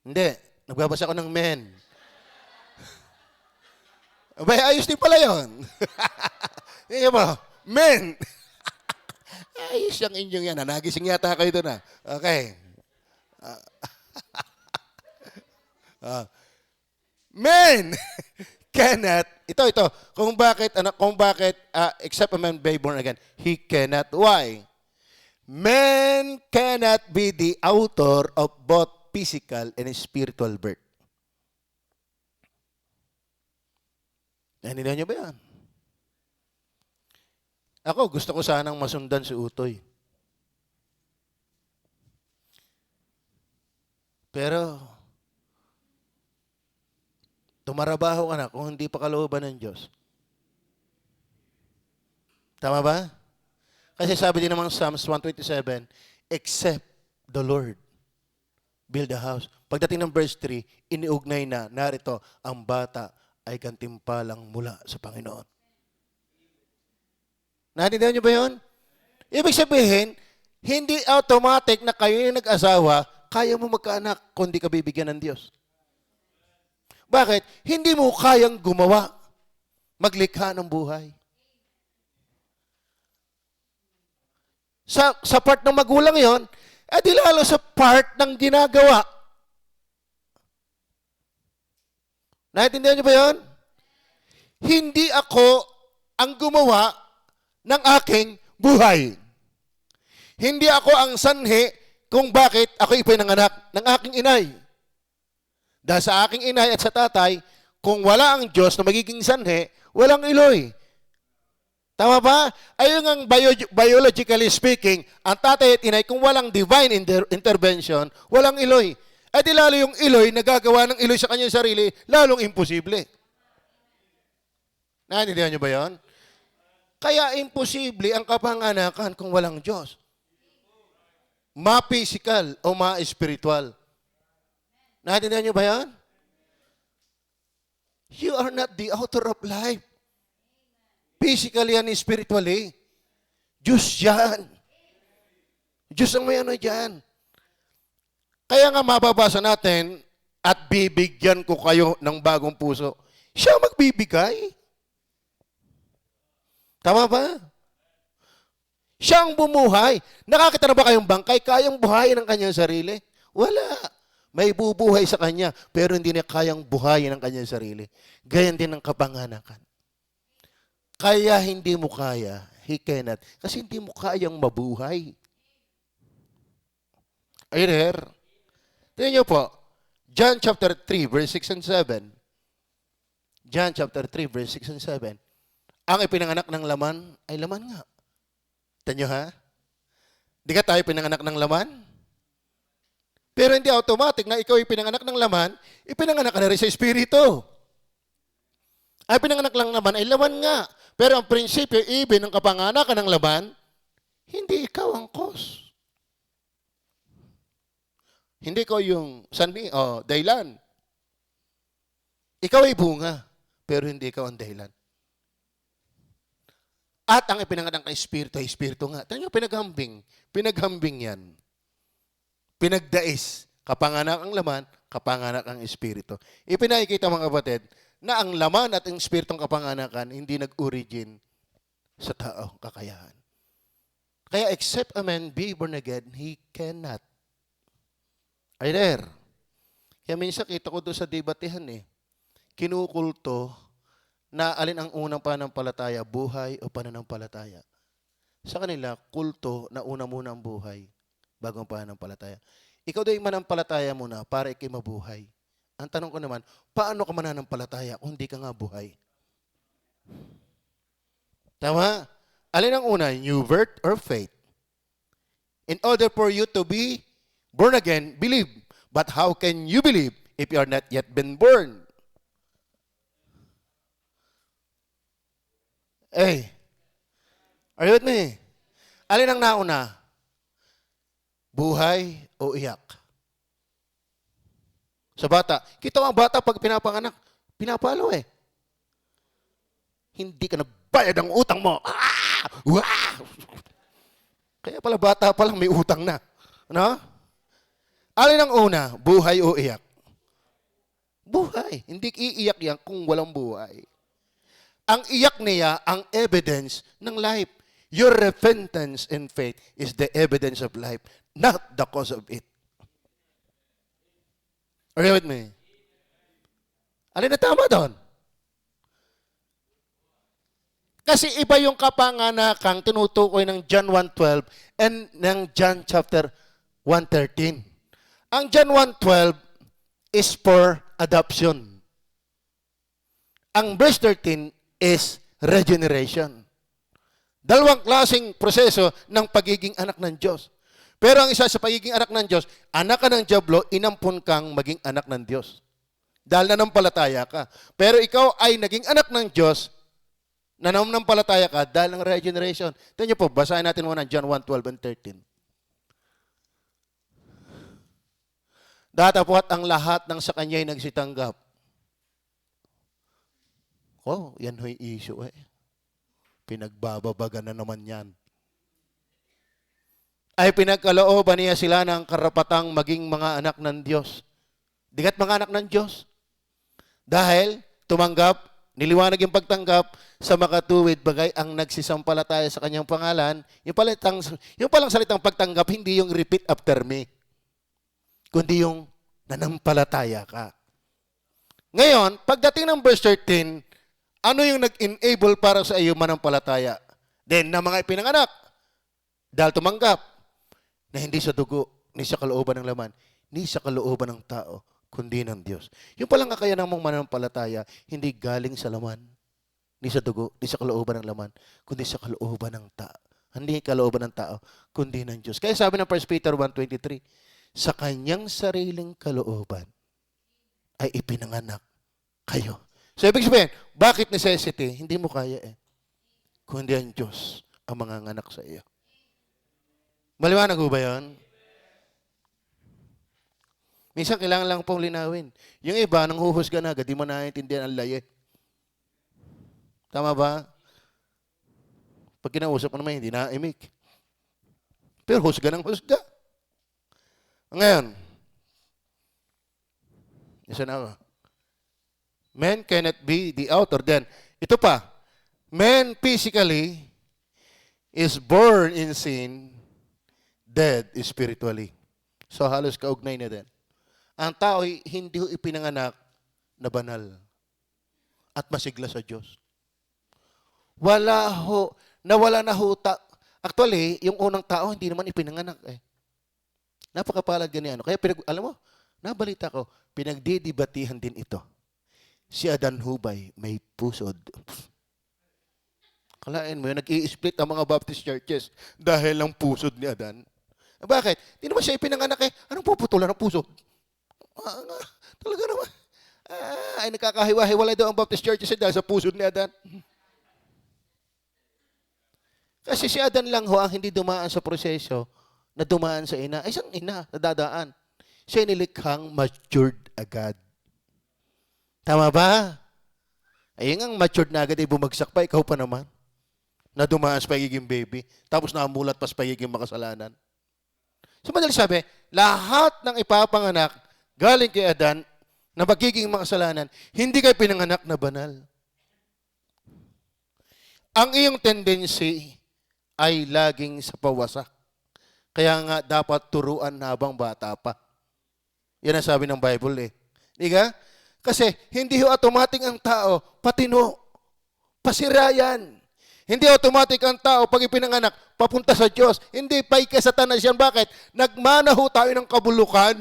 Hindi. Nagbabasa ko ng men. Abay, ayos din pala yun. Hindi ba? Men! Ayos yung inyong yan. Nagising yata kayo doon. Okay. Men cannot, ito, kung bakit, except a man be born again, he cannot. Why? Man cannot be the author of both physical and spiritual birth. Naintindihan niyo ba yan? Ako, gusto ko sanang masundan si Utoy. Pero, tumarabaho ka na kung hindi pa kalooban ng Diyos. Tama ba? Kasi sabi din naman Psalms 127, except the Lord build a house. Pagdating ng verse 3, iniugnay na, narito, ang bata ay gantimpalang mula sa Panginoon. Naintindihan niyo ba yun? Ibig sabihin, hindi automatic na kayo yung nag-asawa, kaya mo magkaanak kung di ka bibigyan ng Diyos. Bakit? Hindi mo kayang gumawa, maglikha ng buhay. Sa part ng magulang yon, di lalo sa part ng ginagawa. Naintindihan niyo ba yun? Hindi ako ang gumawa ng aking buhay. Hindi ako ang sanhi kung bakit ako ipinanganak ng aking inay. Dahil sa aking inay at sa tatay, kung wala ang Diyos na magiging sanhi, walang iloy. Tama ba? Ayun ang biologically speaking, ang tatay at inay, kung walang divine intervention, walang iloy. Di lalo yung iloy, nagagawa ng iloy sa kanyang sarili, lalong imposible. Naintindihan niyo ba yun? Kaya imposible ang kapanganakan kung walang Diyos. Ma-physical o ma-spiritual. Naintindihan niyo ba yan? You are not the author of life. Physically and spiritually. Diyos yan. Diyos ang may ano dyan. Kaya nga mababasa natin, at bibigyan ko kayo ng bagong puso. Siya magbibigay. Tama ba? Siya ang bumuhay. Nakakita na ba kayong bangkay? Kayang buhayin ang kanyang sarili? Wala. May bubuhay sa kanya, pero hindi niya kayang buhayin ang kanyang sarili. Gayan din ang kapanganakan. Kaya hindi mo kaya, he cannot. Kasi hindi mo kayang mabuhay. Are you there? Tingnan niyo po, John chapter 3, verse 6 and 7. John chapter 3, verse 6 and 7. Ang ipinanganak ng laman ay laman nga. Tingnan niyo ha? Di ka tayo pinanganak ng laman? Pero hindi automatic na ikaw ipinanganak ng laman, ipinanganak ka na rin sa Espiritu. Ay pinanganak lang naman ay laman nga. Pero ang prinsipyo, even ng kapanganakan ng laman, hindi ikaw ang cause. Hindi ko yung sanhi o dahilan. Ikaw ay bunga, pero hindi ikaw ang dahilan. At ang ipinanganak ng Espiritu ay Espiritu nga. Tignan niyo, pinaghambing. Pinaghambing yan. Pinagdais. Kapanganak ang laman, kapanganak ang Espiritu. Ipinakikita mga kapatid, na ang laman at ang Espiritong kapanganakan hindi nag-origin sa tao, kakayahan. Kaya except a man be born again, he cannot. Ay there. Kaya minsan kita ko doon sa debatehan kinukulto na alin ang unang pananampalataya, buhay o pananampalataya. Sa kanila, kulto na una muna ang buhay bago ang pananampalataya. Ikaw daw yung manampalataya muna para ikay mabuhay. Ang tanong ko naman, paano ka mananampalataya kung hindi ka nga buhay? Tama? Alin ang una, new birth or faith? In order for you to be born again, believe. But how can you believe if you are not yet been born? Eh, are you with me? Alin ang nauna? Buhay o iyak? Sa bata. Kita mo ang bata pag pinapanganak, pinapalo eh. Hindi ka nagbayad ng utang mo. Ah! Wah! Kaya pala bata pa lang may utang na. Ano? Alin ang una? Buhay o iyak? Buhay. Hindi iiyak yan kung walang buhay. Ang iyak niya, ang evidence ng life. Your repentance and faith is the evidence of life, not the cause of it. Are you with me? Alin na tama doon? Kasi iba yung kapanganakang tinutukoy ng John 1:12 and ng John chapter 1:13. Ang John 1:12 is for adoption. Ang verse 13 is regeneration. Dalawang klaseng proseso ng pagiging anak ng Diyos. Pero ang isa sa pagiging anak ng Diyos, anak ka ng dyablo, inampun kang maging anak ng Diyos. Dahil nanampalataya ka. Pero ikaw ay naging anak ng Diyos, nanampalataya ka dahil ng regeneration. Ito nyo po, basahin natin muna John 1:12 and 13. Datapwat ang lahat ng sa kanya'y nagsitanggap. Oh, yan ho'y issue eh. Pinagbababagan na naman yan. Ay pinagkalooban niya sila ng karapatang maging mga anak ng Diyos. Digat mga anak ng Diyos. Dahil tumanggap, niliwanag yung pagtanggap sa makatuwid bagay ang nagsisampalataya sa kanyang pangalan. Yung palang salitang pagtanggap, hindi yung repeat after me. Kundi yung nanampalataya ka. Ngayon, pagdating ng verse 13, ano yung nag-enable para sa iyo manampalataya? Then, na mga ipinanganak, dahil tumanggap, na hindi sa dugo, ni sa kalooban ng laman, ni sa kalooban ng tao, kundi ng Diyos. Yung palang kakayanan mong manampalataya, hindi galing sa laman, ni sa dugo, ni sa kalooban ng laman, kundi sa kalooban ng tao. Hindi kalooban ng tao, kundi ng Diyos. Kaya sabi ng 1 Peter 1:23, sa kanyang sariling kalooban ay ipinanganak kayo. So, ibig sabihin, bakit necessity? Hindi mo kaya eh. Kundi ang Diyos ang mga anak sa iyo. Maliwanag ba yun? Minsan, kailangan lang pong linawin. Yung iba, nang huhusga na agad, di mo naiintindihan ang laye. Tama ba? Pag kinausap mo naman, hindi naimik. Pero husga ng husga. Ngayon, isa na ba? Men cannot be the author. Then, ito pa. Man physically is born in sin, dead spiritually. So, halos kaugnay na din. Ang tao hindi ipinanganak na banal at masigla sa Diyos. Nawala na huta. Actually, yung unang tao hindi naman ipinanganak eh. Napakapalad ganyan. Kaya, alam mo, nabalita ko, pinagdidibatihan din ito. Si Adan Hubay may pusod. Kalain mo yun, nag-i-split ang mga Baptist churches dahil lang pusod ni Adan. Bakit? Hindi naman siya ipinanganak eh. Anong puputulan ng pusod? Talaga naman. Ay nakakahiwa-hiwalay daw ang Baptist churches dahil sa pusod ni Adan. Kasi si Adan lang ho ang hindi dumaan sa proseso na dumaan sa ina. Ay, isang ina na dadaan. Siya nilikhang matured agad. Tama ba? Ayun ang matured na agad ay bumagsak pa, ikaw pa naman. Na dumaan sa pagiging baby. Tapos namulat pa sa pagiging makasalanan. So madali sabi, lahat ng ipapanganak galing kay Adan na magiging makasalanan, hindi kayo pinanganak na banal. Ang iyong tendency ay laging sa pawasak. Kaya nga dapat turuan habang bata pa. Yan ang sabi ng Bible eh. Diga? Kasi hindi ho automatic ang tao patino. Pasirayan. Hindi automatic ang tao pag ipinanganak papunta sa Diyos. Hindi pay ka Satanas yan. Bakit? Nagmana ho tayo ng kabulukan.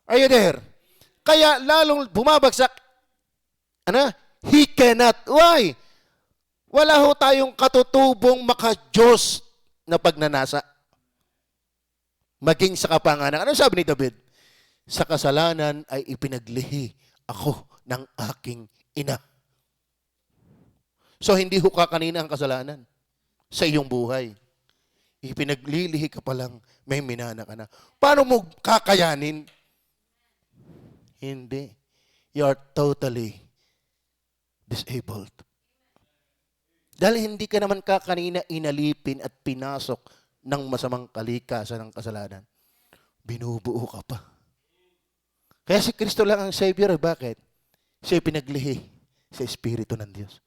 Are you there? Kaya lalong bumabagsak. He cannot. Why? Wala ho tayong katutubong maka-Diyos na pagnanasa. Maging sa kapanganak. Ano sabi ni David? Sa kasalanan ay ipinaglihi ako ng aking ina. So, hindi ho kakanina ang kasalanan sa iyong buhay. Ipinaglilihi ka pa lang, may minana ka na. Paano mo kakayanin? Hindi. You are totally disabled. Dahil hindi ka naman kakanina inalipin at pinasok ng masamang kalikasan ng kasalanan. Binubuo ka pa. Kaya si Kristo lang ang Savior. Bakit? Siya pinaglihi sa Espiritu ng Diyos.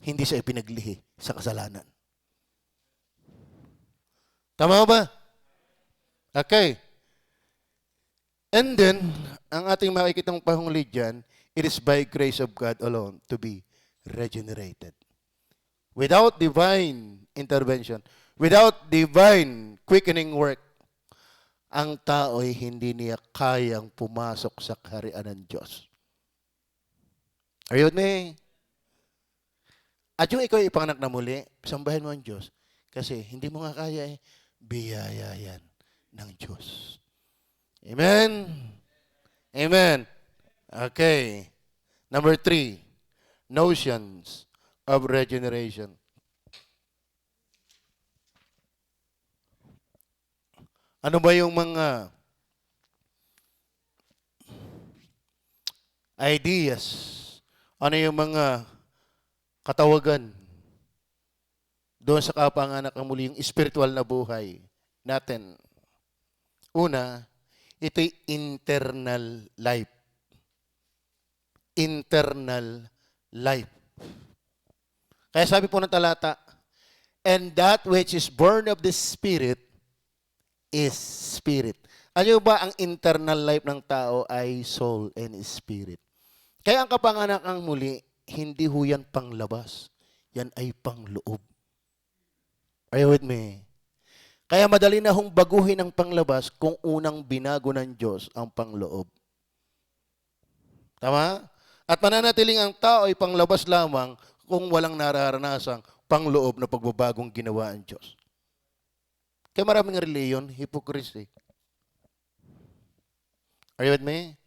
Hindi siya pinaglihi sa kasalanan. Tama ba? Okay. And then, ang ating makikitang pahungli dyan, it is by grace of God alone to be regenerated. Without divine intervention, without divine quickening work, ang tao ay hindi niya kayang pumasok sa kaharian ng Diyos. Are you with me? At yung ikaw ay ipanganak na muli, sambahin mo ang Diyos. Kasi hindi mo nga kaya biyaya yan ng Diyos. Amen? Amen. Okay. Number 3, notions of regeneration. Ano ba yung mga ideas? Ano yung mga katawagan doon sa kapanganak ng muli, yung spiritual na buhay natin? Una, ito'y internal life. Internal life. Kaya sabi po ng talata, and that which is born of the Spirit is spirit. Ano ba ang internal life ng tao ay soul and spirit. Kaya ang kapanganak ang muli, hindi ho yan panglabas. Yan ay pangloob. Are you with me? Kaya madali na hong baguhin ang panglabas kung unang binago ng Diyos ang pangloob. Tama? At mananatiling ang tao ay panglabas lamang kung walang nararanasang pangloob na pagbabagong ginawa ang Diyos. Kaya maraming reliyon, hypocrisy. Are you with me?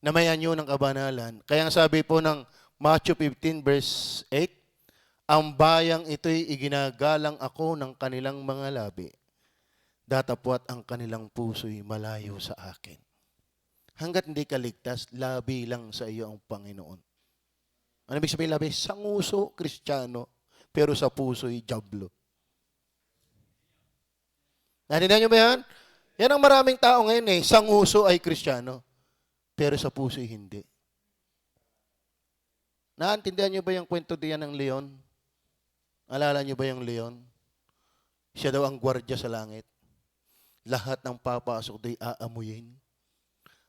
Namayan nyo ng kabanalan. Kaya ang sabi po ng Matthew 15 verse 8, ang bayang ito'y iginagalang ako ng kanilang mga labi, datapwat ang kanilang puso'y malayo sa akin. Hanggat hindi ka ligtas, labi lang sa iyo ang Panginoon. Ano ibig sabihin labi? Sanguso, Kristiyano, pero sa puso'y jablo. Natindihan nyo ba yan? Yan ang maraming tao ngayon eh. Sanguso ay Kristiyano, pero sa puso'y hindi. Naintindihan nyo ba yung kwento diyan ng leon? Alala nyo ba yung leon? Siya daw ang gwardya sa langit. Lahat ng papasok do'y aamuyin.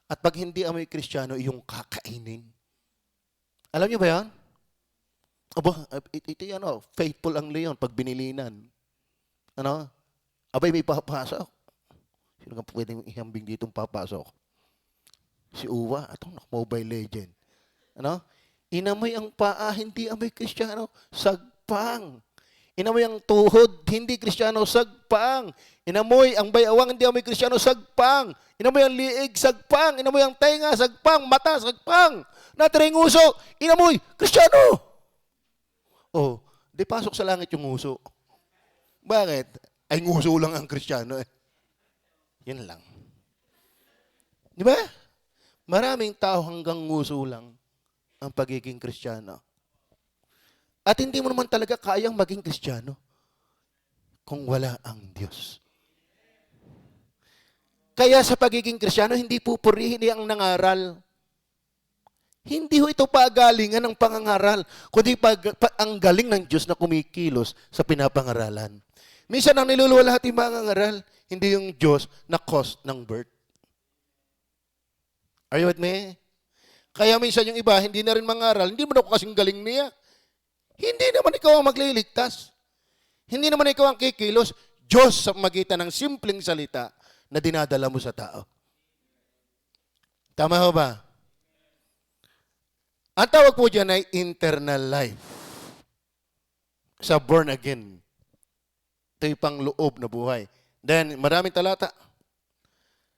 At pag hindi amoy Kristiyano, iyong kakainin. Alam nyo ba yan? Aba, ito yan, faithful ang leon pag binilinan. Ano? Abay, may papasok. Sino ka pwedeng ihambing ditong papasok? Si Uwa, itong Mobile Legend. Ano? Inamoy ang paa, hindi amoy Kristiyano, sagpang. Inamoy ang tuhod, hindi Kristiyano, sagpang. Inamoy ang bayawang, hindi amoy Kristiyano, sagpang. Inamoy ang liig, sagpang. Inamoy ang tenga, sagpang. Mata, sagpang. Natiring uso, inamoy, Kristiyano. Oh, di pasok sa langit yung uso. Bakit? Ay nguso lang ang Kristiyano eh. Yan lang. Di ba? Maraming tao hanggang nguso lang ang pagiging Kristiyano. At hindi mo naman talaga kayang maging Kristiyano kung wala ang Diyos. Kaya sa pagiging Kristiyano, hindi pupurihin ang nangaral. Hindi ho ito pagalingan ng pangangaral, kundi ang galing ng Diyos na kumikilos sa pinapangaralan. Minsan ang niluluwalhati mga ngaral, hindi yung Diyos na cause ng birth. Are you with me? Kaya minsan yung iba, hindi na rin mangaral, hindi mo na kasing galing niya. Hindi naman ikaw ang magliligtas. Hindi naman ikaw ang kikilos. Diyos sa magitan ng simpleng salita na dinadala mo sa tao. Tama ho ba? Ang tawag po dyan ay internal life. Sa born again. Ito'y pangloob na buhay. Then, maraming talata.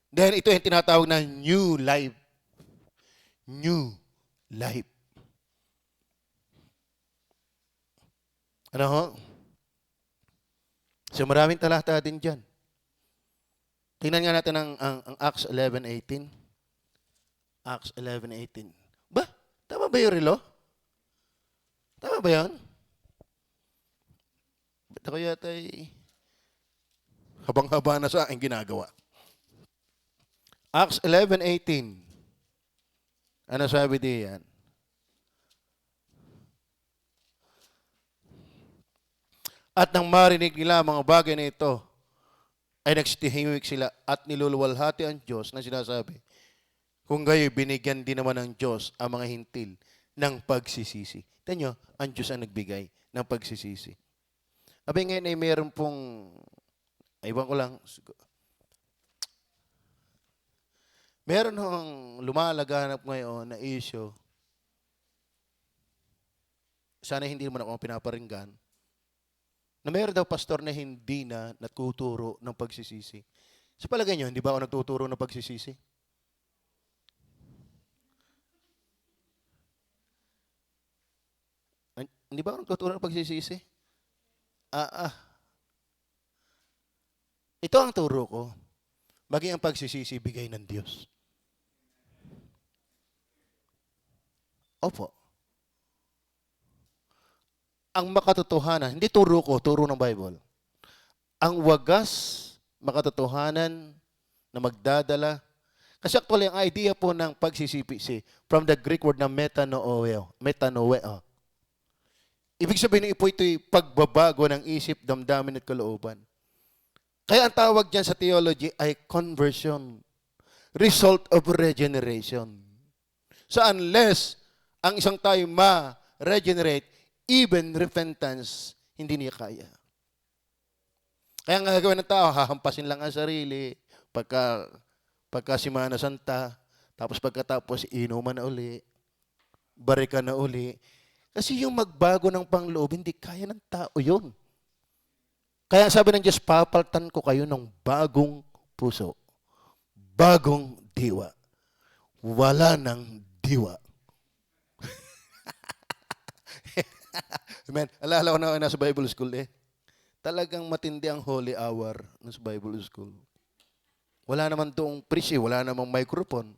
Then, ito yung tinatawag na new life. New life. Ano ho? So maraming talata din dyan. Tingnan nga natin ang Acts 11:18. Acts 11:18. Ba? Tama ba yung relo? Tama ba yan? Ba't ako yata habang-haba na sa aking ginagawa? Acts 11:18. Ano sabi diyan? At nang marinig nila mga bagay na ito, ay nagsitihimik sila at niluluwalhati ang Diyos na sinasabi, kung gayo'y binigyan din naman ng Diyos ang mga hintil ng pagsisisi. Tignan nyo, ang Diyos ang nagbigay ng pagsisisi. Abay ngayon ay meron pong, iwan ko lang, meron hong lumalaganap ngayon na issue, sana hindi naman ako pinaparinggan, na meron daw pastor na hindi na natuturo ng pagsisisi. Sa palagay nyo, hindi ba ako nagtuturo ng pagsisisi? Hindi ba ako nagtuturo ng pagsisisi? Ito ang turo ko. Maging ang pagsisisi, bigay ng Diyos. Opo. Ang makatotohanan, hindi turo ko, turo ng Bible. Ang wagas, makatotohanan na magdadala. Kasi actually, ang idea po ng pagsisisi, from the Greek word na metanoeo. Ibig sabihin po ito'y pagbabago ng isip, damdamin at kalooban. Kaya ang tawag dyan sa theology ay conversion. Result of regeneration. So unless ang isang tayo ma-regenerate, even repentance, hindi niya kaya. Kaya ang gagawin ng tao, hahampasin lang ang sarili, pagka Semana Santa, tapos pagkatapos inuman na uli, barika na uli. Kasi yung magbago ng pangloob, hindi kaya ng tao yun. Kaya sabi ng Diyos, papaltan ko kayo ng bagong puso, bagong diwa. Wala ng diwa. Amen. Alala ko na nasa Bible school Talagang matindi ang holy hour nasa Bible school. Wala naman doong preach wala namang microphone.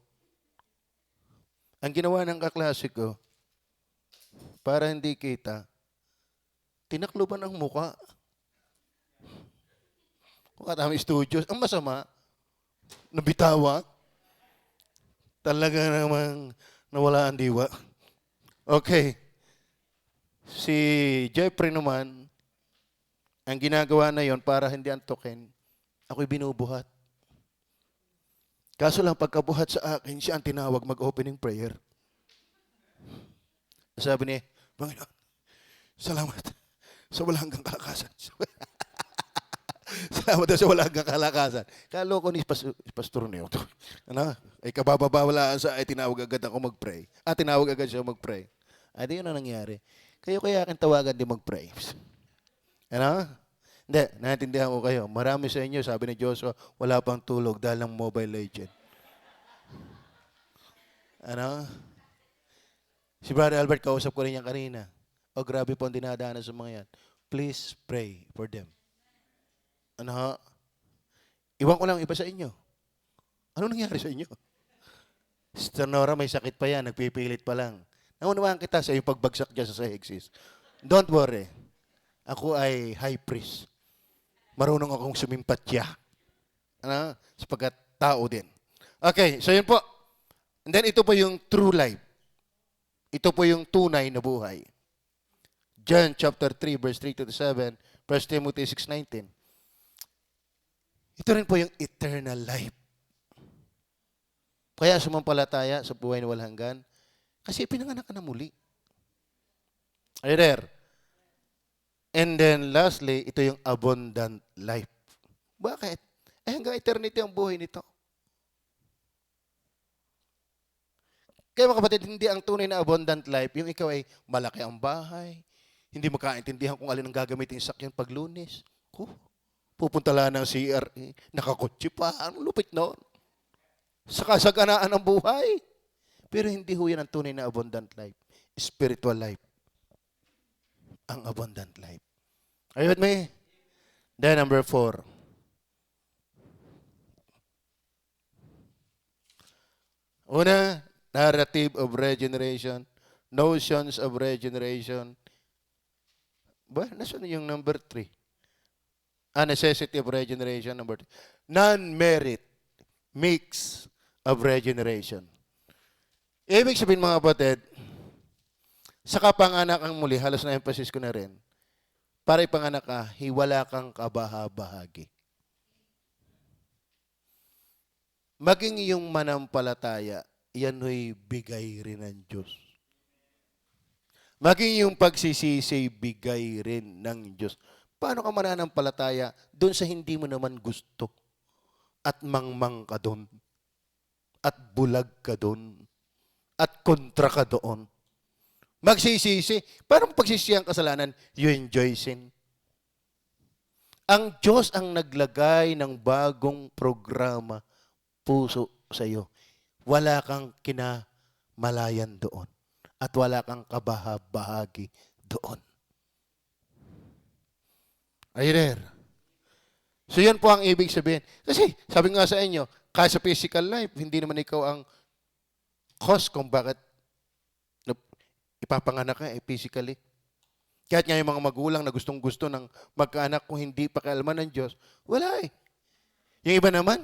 Ang ginawa ng kaklase ko, para hindi kita, tinakluban ang muka. Kung katami studios, ang masama, nabitawa, talaga namang nawala ang diwa. Okay. Si Jeffrey naman, ang ginagawa na yon para hindi antukin, ako'y binubuhat. Kaso lang pagkabuhat sa akin, siya ang tinawag mag-opening prayer. Sabi niya, Panginoon, salamat sa walang hanggang kalakasan. Salamat sa walang hanggang kalakasan. Kaloko ni Pastor Neo. Ano? Ay kababawalaan sa ay tinawag agad ako mag-pray. Tinawag agad siya mag-pray. Di yun ang nangyari. Kayo kaya akin tawagan din mag-pray. Ano? Hindi, naintindihan ko kayo. Marami sa inyo, sabi ni Joshua, wala pang tulog dahil ng Mobile Legend. Ano? Si Brother Albert, kausap ko rin yan kanina. Grabe po ang dinadaanan sa mga yan. Please pray for them. Ano? Iwan ko lang iba sa inyo. Ano nangyari sa inyo? Sister Nora, may sakit pa yan. Nagpipilit pa lang. Naunawaan kita sa iyong pagbagsak dyan sa Sahexis. Don't worry. Ako ay high priest. Marunong akong sumimpatya. Ano? Sapagkat tao din. Okay, so yun po. And then ito po yung true life. Ito po yung tunay na buhay. John chapter 3, verse 3 to 7, 1 Timothy 6:19. Ito rin po yung eternal life. Kaya sumampalataya sa buhay na walang hanggan, kasi pinanganak ka na muli. Are you there? And then lastly, ito yung abundant life. Bakit? Hanggang eternity ang buhay nito. Kaya mga kapatid, hindi ang tunay na abundant life, yung ikaw ay malaki ang bahay, hindi makaintindihan kung alin ang gagamitin sa sakyan pag Lunes. Pupunta lang ng CRE, nakakotse pa, ang lupit noon. Sa kasaganaan ng buhay. Pero hindi ho yan ang tunay na abundant life. Spiritual life. ang abundant life. Are you with me? Then number 4. Una, narrative of regeneration, notions of regeneration. Ba, nasan yung number 3? Necessity of regeneration, number 3. Non-merit mix of regeneration. Ibig sabihin mga kapatid, sa kapanganak ang muli, halos na emphasis ko na rin, para ipanganak ka, wala kang kabahabahagi. Maging yung manampalataya, yan ho'y bigay rin ng Diyos. Maging yung pagsisisi, bigay rin ng Diyos. Paano ka mananampalataya doon sa hindi mo naman gusto? At mangmang ka doon. At bulag ka doon. At kontra ka doon. Magsisisi. Paano pagsisisi ang kasalanan? You enjoy sin. Ang Diyos ang naglagay ng bagong programa puso sa iyo. Wala kang kinamalayan doon. At wala kang kabahabahagi doon. Are you there? So yan po ang ibig sabihin. Kasi sabi nga sa inyo, kahit sa physical life, hindi naman ikaw ang cause kung bakit ipapanganak ka physically. Kahit nga yung mga magulang na gustong-gusto ng magkaanak kung hindi pakialaman ng Diyos, wala eh. Yung iba naman,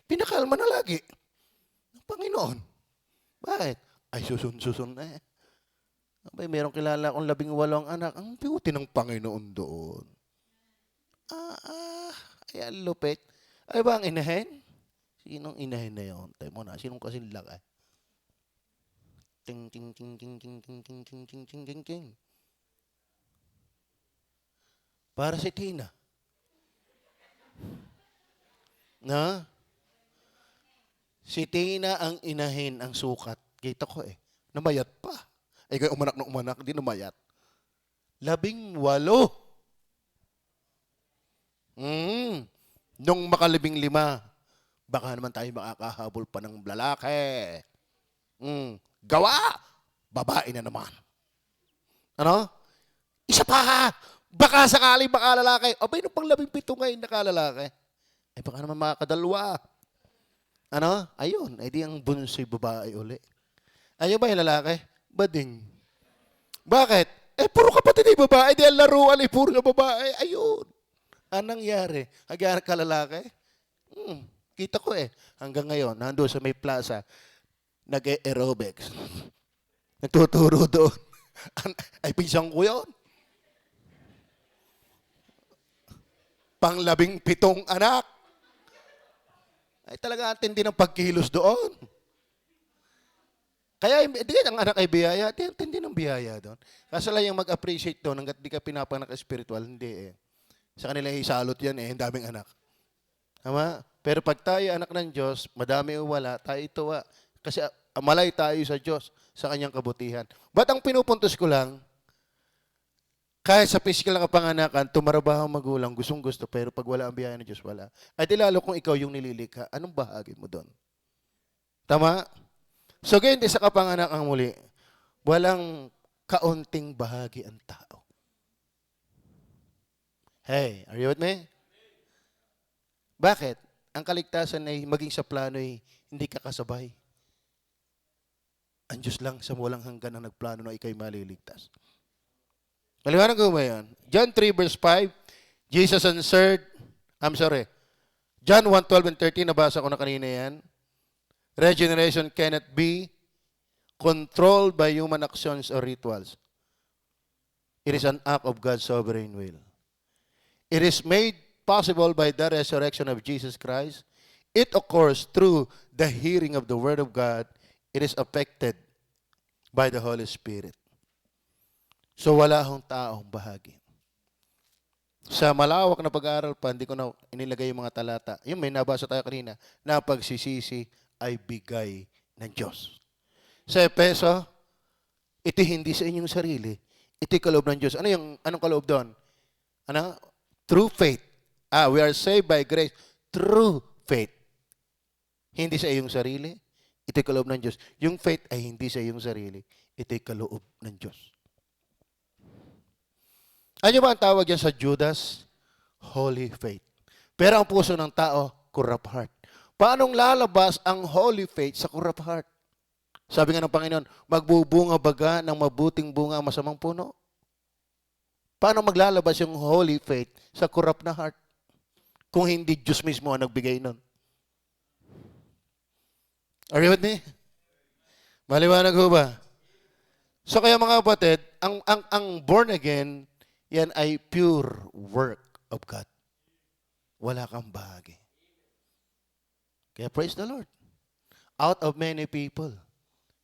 pinakalma na lagi ng Panginoon. Bakit? Ay, susun na eh. Abay, merong kilala akong 18 anak. Ang beauty ng Panginoon doon. Ay, lupit. Ay ba ang inahin? Sinong inahin na yun? Tayo mo na, sinong kasing laki? Ting, ting, ting, ting, ting, ting, ting, ting, ting, ting, ting, ting. Para si Tina. Na? Si Tina ang inahin, ang sukat. Kita ko eh. Namayat pa. Ay, kayo umanak na umanak, hindi namayat. 18. Nung maka-15, baka naman tayo makakahabol pa ng lalaki. Gawa! Babae na naman. Ano? Isa pa! Baka sakali makalalaki. Abay, nung pang 17 ngayon nakalalaki. Ay, baka naman makakadalwa. Ano? Ayun, ay di ang bunsoy babae uli. Ayaw ba yung lalaki? Bading. Bakit? Eh, puro kapatid ay babae. Di ang laruan ay puro na babae. Ayun. Anong nangyari? Nagyari ka lalaki? Kita ko eh. Hanggang ngayon, nandun sa may plaza, nag-aerobics. Nagtuturo doon. Ay, pinsang ko yun. Pang 17 anak. Ay, talaga atindi ng pagkilos doon. Kaya, hindi ang anak ay biyaya. Atindi ng biyaya doon. Kaso lang yung mag-appreciate doon, hanggat di ka pinapanak spiritual, hindi eh. Sa kanila isalot yan eh, ang daming anak. Tama? Pero pag tayo anak ng Diyos, madami o wala, tayo ituwa. Kasi malay tayo sa Diyos, sa kanyang kabutihan. Ba't ang pinupuntos ko lang, kahit sa physical na kapanganakan, tumarabaho ang magulang, gustong gusto, pero pag wala ang biyaya ng Diyos, wala. Ay di lalo kung ikaw yung nililikha, anong bahagi mo doon? Tama? So, ganyan din sa kapanganakang muli, walang kaunting bahagi ang tao. Hey, are you with me? Bakit? Ang kaligtasan ay maging sa plano ay hindi ka kasabay. Ang Diyos lang sa walang hanggan ang nagplano na ikaw'y maliligtas. Maliwanag ko ba yan? John 3 verse 5, Jesus answered, John 1:12 and 13, nabasa ko na kanina yan. Regeneration cannot be controlled by human actions or rituals. It is an act of God's sovereign will. It is made possible by the resurrection of Jesus Christ. It occurs through the hearing of the Word of God. It is affected by the Holy Spirit. So wala akong taong bahagi. Sa malawak na pag-aaral pa, hindi ko na inilagay yung mga talata. Yung may nabasa tayo kanina, na pagsisisi ay bigay ng Diyos. Sa Efeso, ito hindi sa inyong sarili. Ito'y kaloob ng Diyos. Anong kaloob doon? Ano? Through faith. We are saved by grace through faith. Hindi sa iyong sarili. Ito'y kaloob ng Diyos. Yung faith ay hindi sa iyong sarili. Ito'y kaloob ng Diyos. Ano ba ang tawag yan sa Judas? Holy faith. Pero ang puso ng tao, corrupt heart. Paanong lalabas ang holy faith sa corrupt heart? Sabi nga ng Panginoon, magbubunga baga ng mabuting bunga ang masamang puno? Paano maglalabas yung holy faith sa corrupt na heart? Kung hindi Diyos mismo ang nagbigay nun. Are you with me? Maliwanag ho ba? So kaya mga kapatid, ang born again, yan ay pure work of God. Wala kang bahagi. Kaya praise the Lord. Out of many people,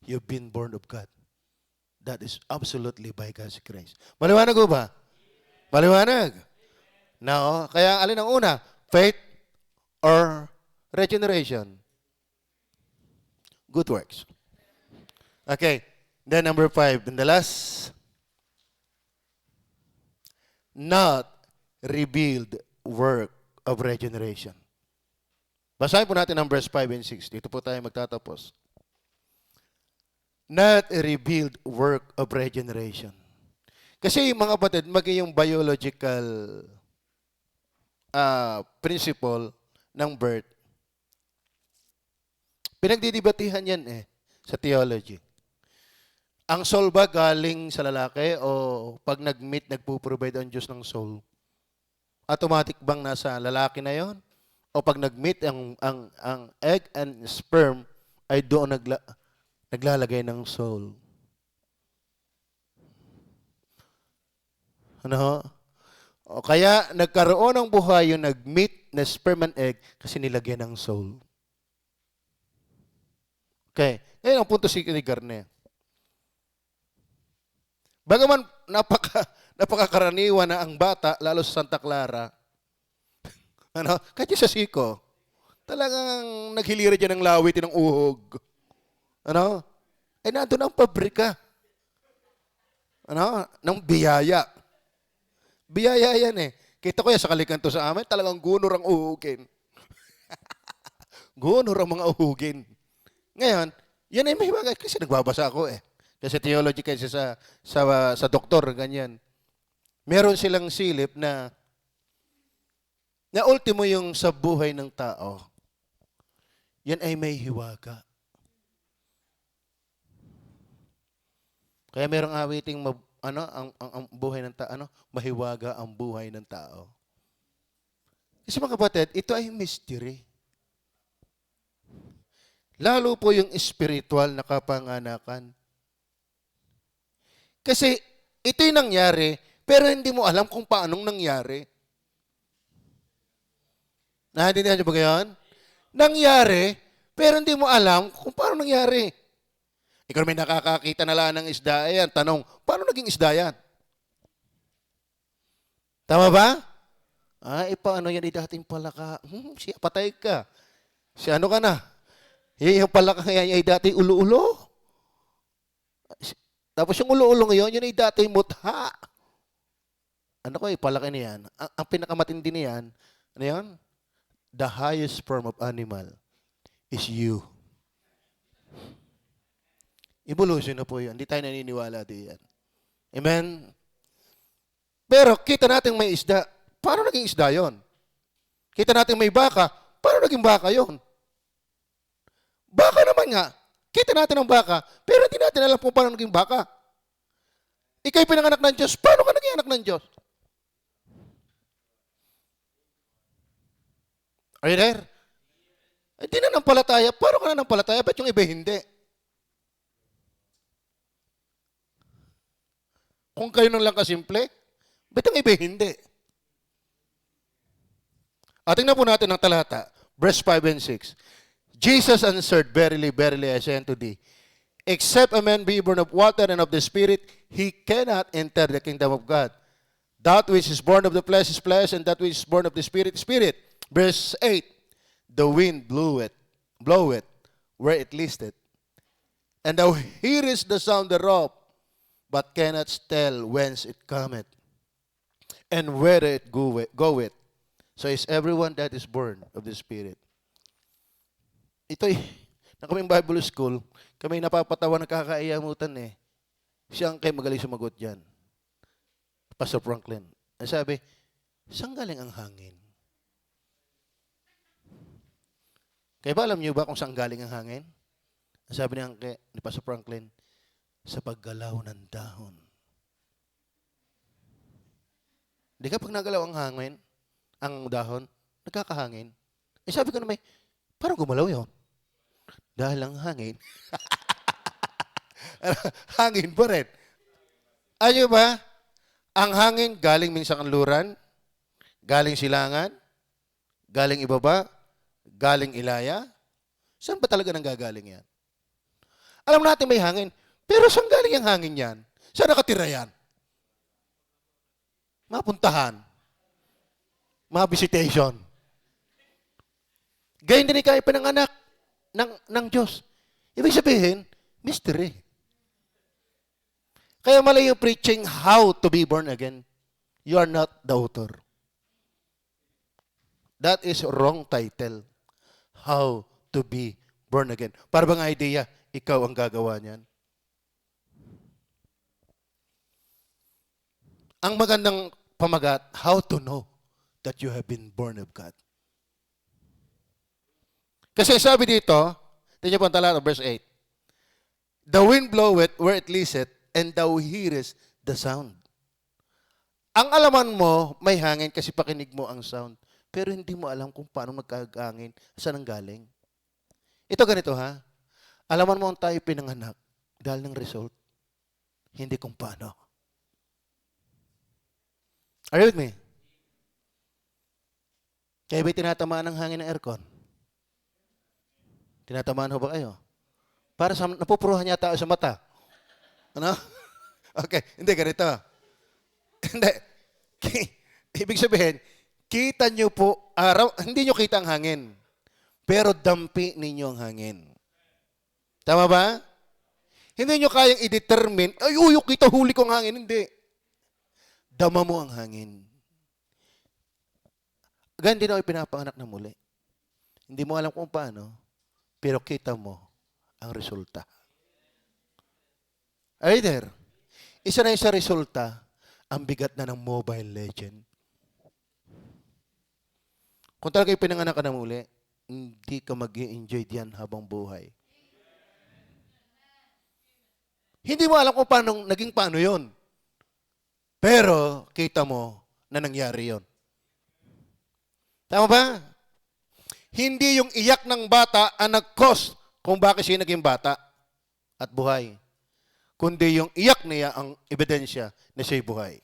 you've been born of God. That is absolutely by God's grace. Maliwanag ko ba? Maliwanag. Now, kaya alin ang una? Faith or regeneration? Good works. Okay. Then number 5, and the last, not revealed work of regeneration. Basahin po natin ang verse 5 and 6. Dito po tayo magtatapos. Not a revealed work of regeneration. Kasi mga kapatid, maging yung biological principle ng birth, pinagdidibatihan yan sa theology. Ang soul ba galing sa lalaki o pag nag-meet, nagpo-provide ang Diyos ng soul? Automatic bang nasa lalaki na yon? O pag nag-meet ang egg and sperm ay doon naglalagay ng soul? Ano? O kaya nagkaroon ng buhay yung nag-meet na sperm and egg kasi nilagyan ng soul. Okay. Ngayon ang punto si Garner. Bagaman napakakaraniwan na ang bata, lalo sa Santa Clara, kahit sa Siko, talagang naghilira dyan ng lawitin ng uhog. Nandun ang pabrika. Ng biyaya. Biyaya yan Kita ko yan sa Kalikanto sa amin, talagang gunor ang uhugin. Gunor ang mga uhugin. Ngayon, yan ay may bagay. Kasi nagbabasa ako Kasi theology kasi sa doktor, ganyan. Meron silang silip na ultimo yung sa buhay ng tao, yan ay may hiwaga. Kaya merong awiting ang buhay ng tao, mahiwaga ang buhay ng tao. Kasi mga kapatid, ito ay mystery. Lalo po yung spiritual na kapanganakan. Kasi ito'y nangyari, pero hindi mo alam kung paanong nangyari. Naintindihan niyo ba ngayon? Nangyari, pero hindi mo alam kung paano nangyari. Ikaw may nakakakita na lang ng isda yan. Tanong, paano naging isda yan? Tama ba? Paano yan? Dating palaka. Siya, patay ka. Si ano ka na? Yung palaka yan ay dati ulo-ulo. Tapos yung ulo-ulo ngayon, yun ay dati mutha. Palaki niyan. Ang pinakamatindi niyan, ano yan? The highest form of animal is you. Evolution na po yun. Hindi tayo naniniwala diyan. Amen? Pero kita natin may isda. Paano naging isda yon? Kita natin may baka. Paano naging baka yon? Baka naman nga. Kita natin ang baka, pero hindi natin alam kung paano naging baka. Ika'y pinanganak ng Diyos. Paano ka naging anak ng Diyos? Are you there? Hindi na nampalataya. Paano ka na nampalataya? Ba't yung iba hindi? Kung kayo nang lang kasimple, ba't yung iba hindi? Tingnan po natin ang talata, verse 5 and 6. Jesus answered, Verily, verily, I say unto thee, except a man be born of water and of the Spirit, he cannot enter the kingdom of God. That which is born of the flesh is flesh, and that which is born of the Spirit is spirit. Verse 8, the wind blow it, where it listeth, and thou hearest the sound thereof, but cannot tell whence it cometh, and where it goeth. So is everyone that is born of the Spirit. Ito'y, na kaming Bible school, kami napapatawa, nakakaiyamutan Siya ang kayo magaling sumagot dyan. Pastor Franklin. Ang sabi, saan galing ang hangin? Kaya ba alam niyo ba kung saan galing ang hangin? Ang sabi ni Pastor Franklin, sa paggalaw ng dahon. Di ka pag nagalaw ang hangin, ang dahon, nagkakahangin. Eh sabi ko naman, parang gumalaw yun. Dahil ang hangin, hangin pa rin. Ayo ba? Ang hangin galing minsang kanluran, galing silangan, galing ibaba, galing ilaya. Saan ba talaga nanggagaling yan? Alam natin may hangin, pero saan galing ang hangin yan? Saan nakatira yan? Mapuntahan. Visitation. Gayun din ikaw pinanganak ng Diyos. Ibig sabihin, mystery. Kaya mali yung preaching how to be born again. You are not the author. That is wrong title. How to be born again. Para bang idea, ikaw ang gagawa niyan. Ang magandang pamagat, how to know that you have been born of God. Kasi sabi dito, tingnan po ang talata, verse 8. The wind bloweth where it listeth, and thou hearest the sound. Ang alaman mo, may hangin kasi pakinig mo ang sound. Pero hindi mo alam kung paano magkagangin, saan ang galing. Ito ganito ha, alaman mo ang tayo pinanganak dahil ng result, hindi kung paano. Are you with me? Kaya ba'y tinatamaan ng hangin ng aircon? Tinatamaan ho ba kayo? Para sa napupuruhan yata sa mata. Ano? Okay, hindi, ganito. Hindi. Ibig sabihin, kita nyo po, hindi nyo kita ang hangin, pero dampi ninyo ang hangin. Tama ba? Hindi nyo kayang i-determine, ay, uyok, kita huli ko ang hangin. Hindi. Dama mo ang hangin. Ganun din ako pinapanganak na muli. Hindi mo alam kung paano, pero kita mo ang resulta. Are you there? Isa na sa resulta, ang bigat na ng Mobile Legend. Kung talaga pinanganak ka na muli, hindi ka mag-i-enjoy diyan habang buhay. Hindi mo alam kung paano, naging paano yon. Pero, kita mo na nangyari yon. Tama ba? Hindi yung iyak ng bata ang nag-cause kung bakit siya naging bata at buhay. Kundi yung iyak niya ang ebidensya na siya'y buhay.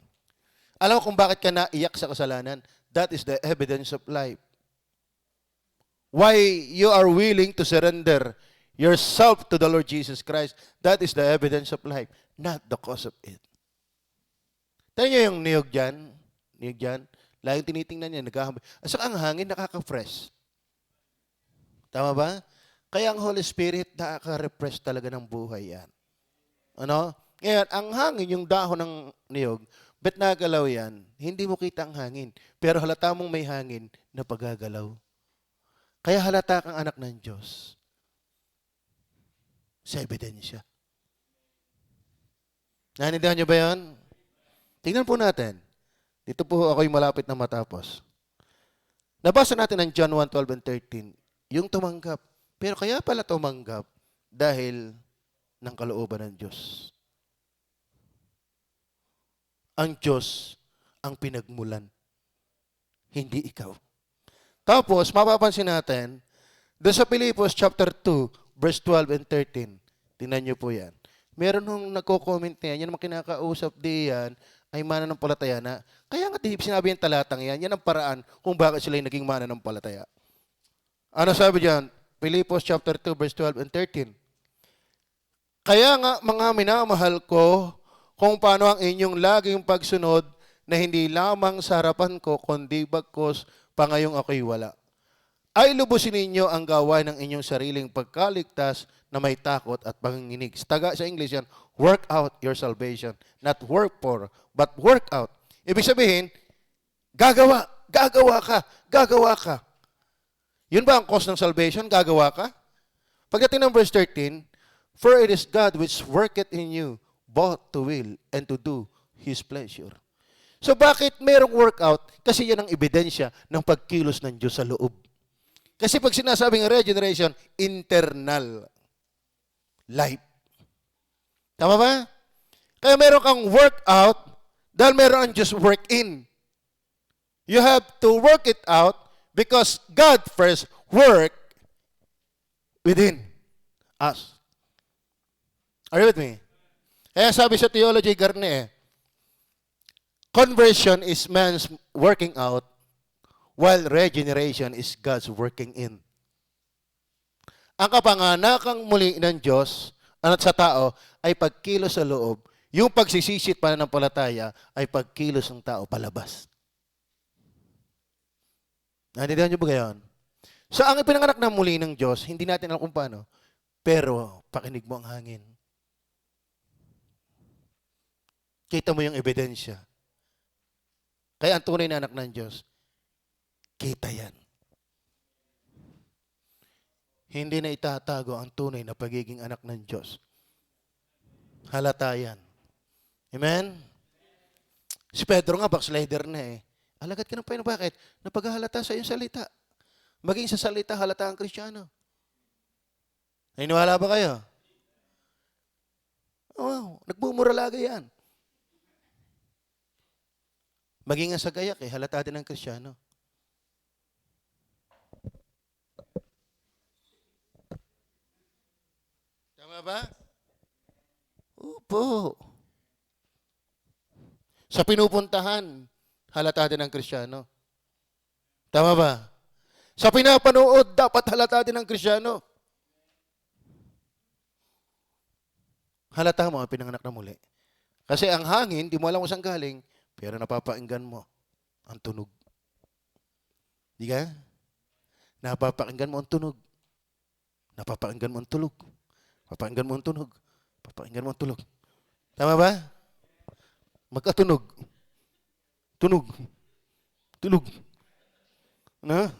Alam mo kung bakit ka naiyak sa kasalanan? That is the evidence of life. Why you are willing to surrender yourself to the Lord Jesus Christ, that is the evidence of life, not the cause of it. Tayo niyo yung niyog dyan, laging tinitingnan niya, nagkahambay. At saka ang hangin, nakaka-fresh. Tama ba? Kaya ang Holy Spirit, nakaka-refresh talaga ng buhay yan. Ano? Ngayon, ang hangin, yung dahon ng niyog, bet nagalaw yan, hindi mo kita ang hangin. Pero halata mong may hangin na pagagalaw. Kaya halata kang anak ng Diyos. Sa ebidensya. Nanindihan niyo ba yan? Tingnan po natin. Dito po ako'y malapit na matapos. Nabasa natin ang John 1:12 and 13. Yung tumanggap. Pero kaya pala tumanggap dahil ng kalooban ng Diyos. Ang Diyos ang pinagmulan. Hindi ikaw. Tapos, mapapansin natin, doon sa Filipos chapter 2, verse 12 and 13. Tingnan niyo po yan. Meron nung nagko-comment na yan, yan naman kinakausap diyan, ay mananampalataya na. Kaya nga sinabi yung talatang yan, yan ang paraan kung bakit sila yung naging mananampalataya. Ano sabi diyan? Filipos chapter 2, verse 12 and 13. Kaya nga, mga minamahal ko, kung paano ang inyong laging pagsunod na hindi lamang sa harapan ko, kundi bagkos pa ngayong ako'y wala. Ay lubusin ninyo ang gawain ng inyong sariling pagkaligtas na may takot at panginginig. Taga sa English yan, work out your salvation. Not work for, but work out. Ibig sabihin, gagawa ka. Yun ba ang cause ng salvation? Gagawa ka? Pagdating ng verse 13, for it is God which worketh in you both to will and to do His pleasure. So bakit merong workout? Kasi yan ang ebidensya ng pagkilos ng Diyos sa loob. Kasi pag sinasabing regeneration, internal life. Tama ba? Kaya meron kang workout dahil meron ang Diyos work in. You have to work it out because God first work within us. Are you with me? Kaya sabi sa Theology Garne, conversion is man's working out while regeneration is God's working in. Ang kapanganakang muli ng Diyos at sa tao ay pagkilos sa loob. Yung pagsisisit pananampalataya ay pagkilos ng tao palabas. Naintindihan niyo ba gayon? So, ang ipinanganak na muli ng Diyos, hindi natin alam kung paano, pero pakinig mo ang hangin. Kita mo yung ebidensya. Kaya ang tunay na anak ng Diyos, kita yan. Hindi na itatago ang tunay na pagiging anak ng Diyos. Halata yan. Amen? Si Pedro nga, backslider na eh. Alagad ka ng payo. Bakit? Napaghahalata sa iyong salita. Maging sa salita, halata ang Kristiyano. Naniniwala ba kayo? Oh, nagbumuralaga yan. Maging nga sa gayak eh, halata din ang Kristiyano. Tama ba? Opo. Sa pinupuntahan, halata din ang Kristiyano. Tama ba? Sa pinapanood, dapat halata din ang Kristiyano. Halata mo ang pinanganak na muli. Kasi ang hangin, di mo alam kung saan galing, pero napapainggan mo ang tunog. Di ka? Napapakinggan mo ang tunog. Napapakinggan mo ang tulog. Papakinggan mo ang tunog. Papakinggan mo ang tulog. Tama ba? Magkatunog. Tunog. Tulog. Ano?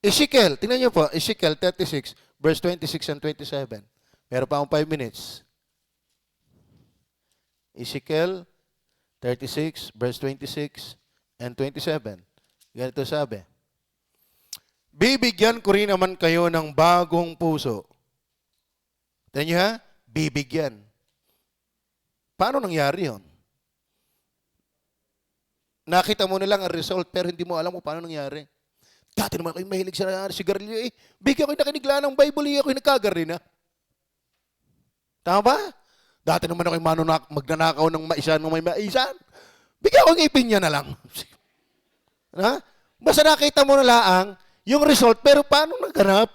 Ezekiel, tingnan niyo po, Ezekiel 36, verse 26 and 27. Meron pa akong 5 minutes. Ezekiel 36, verse 26 and 27. Ganito sabi. Bibigyan ko rin naman kayo ng bagong puso. Tingnan niyo ha? Bibigyan. Paano nangyari yun? Nakita mo na lang ang result pero hindi mo alam kung paano nangyari. Dati naman kayo mahilig sa sigarilyo eh. Bigyan ko yung nakinigla ng Bible eh. Ako'y nagkagarina. Tama ba? Dati naman ako'y magnanakaw ng maisan ng may maisan. Bigyan ko ng ipin niya na lang. Ha? Basta nakita mo na lang yung result pero paano naganap?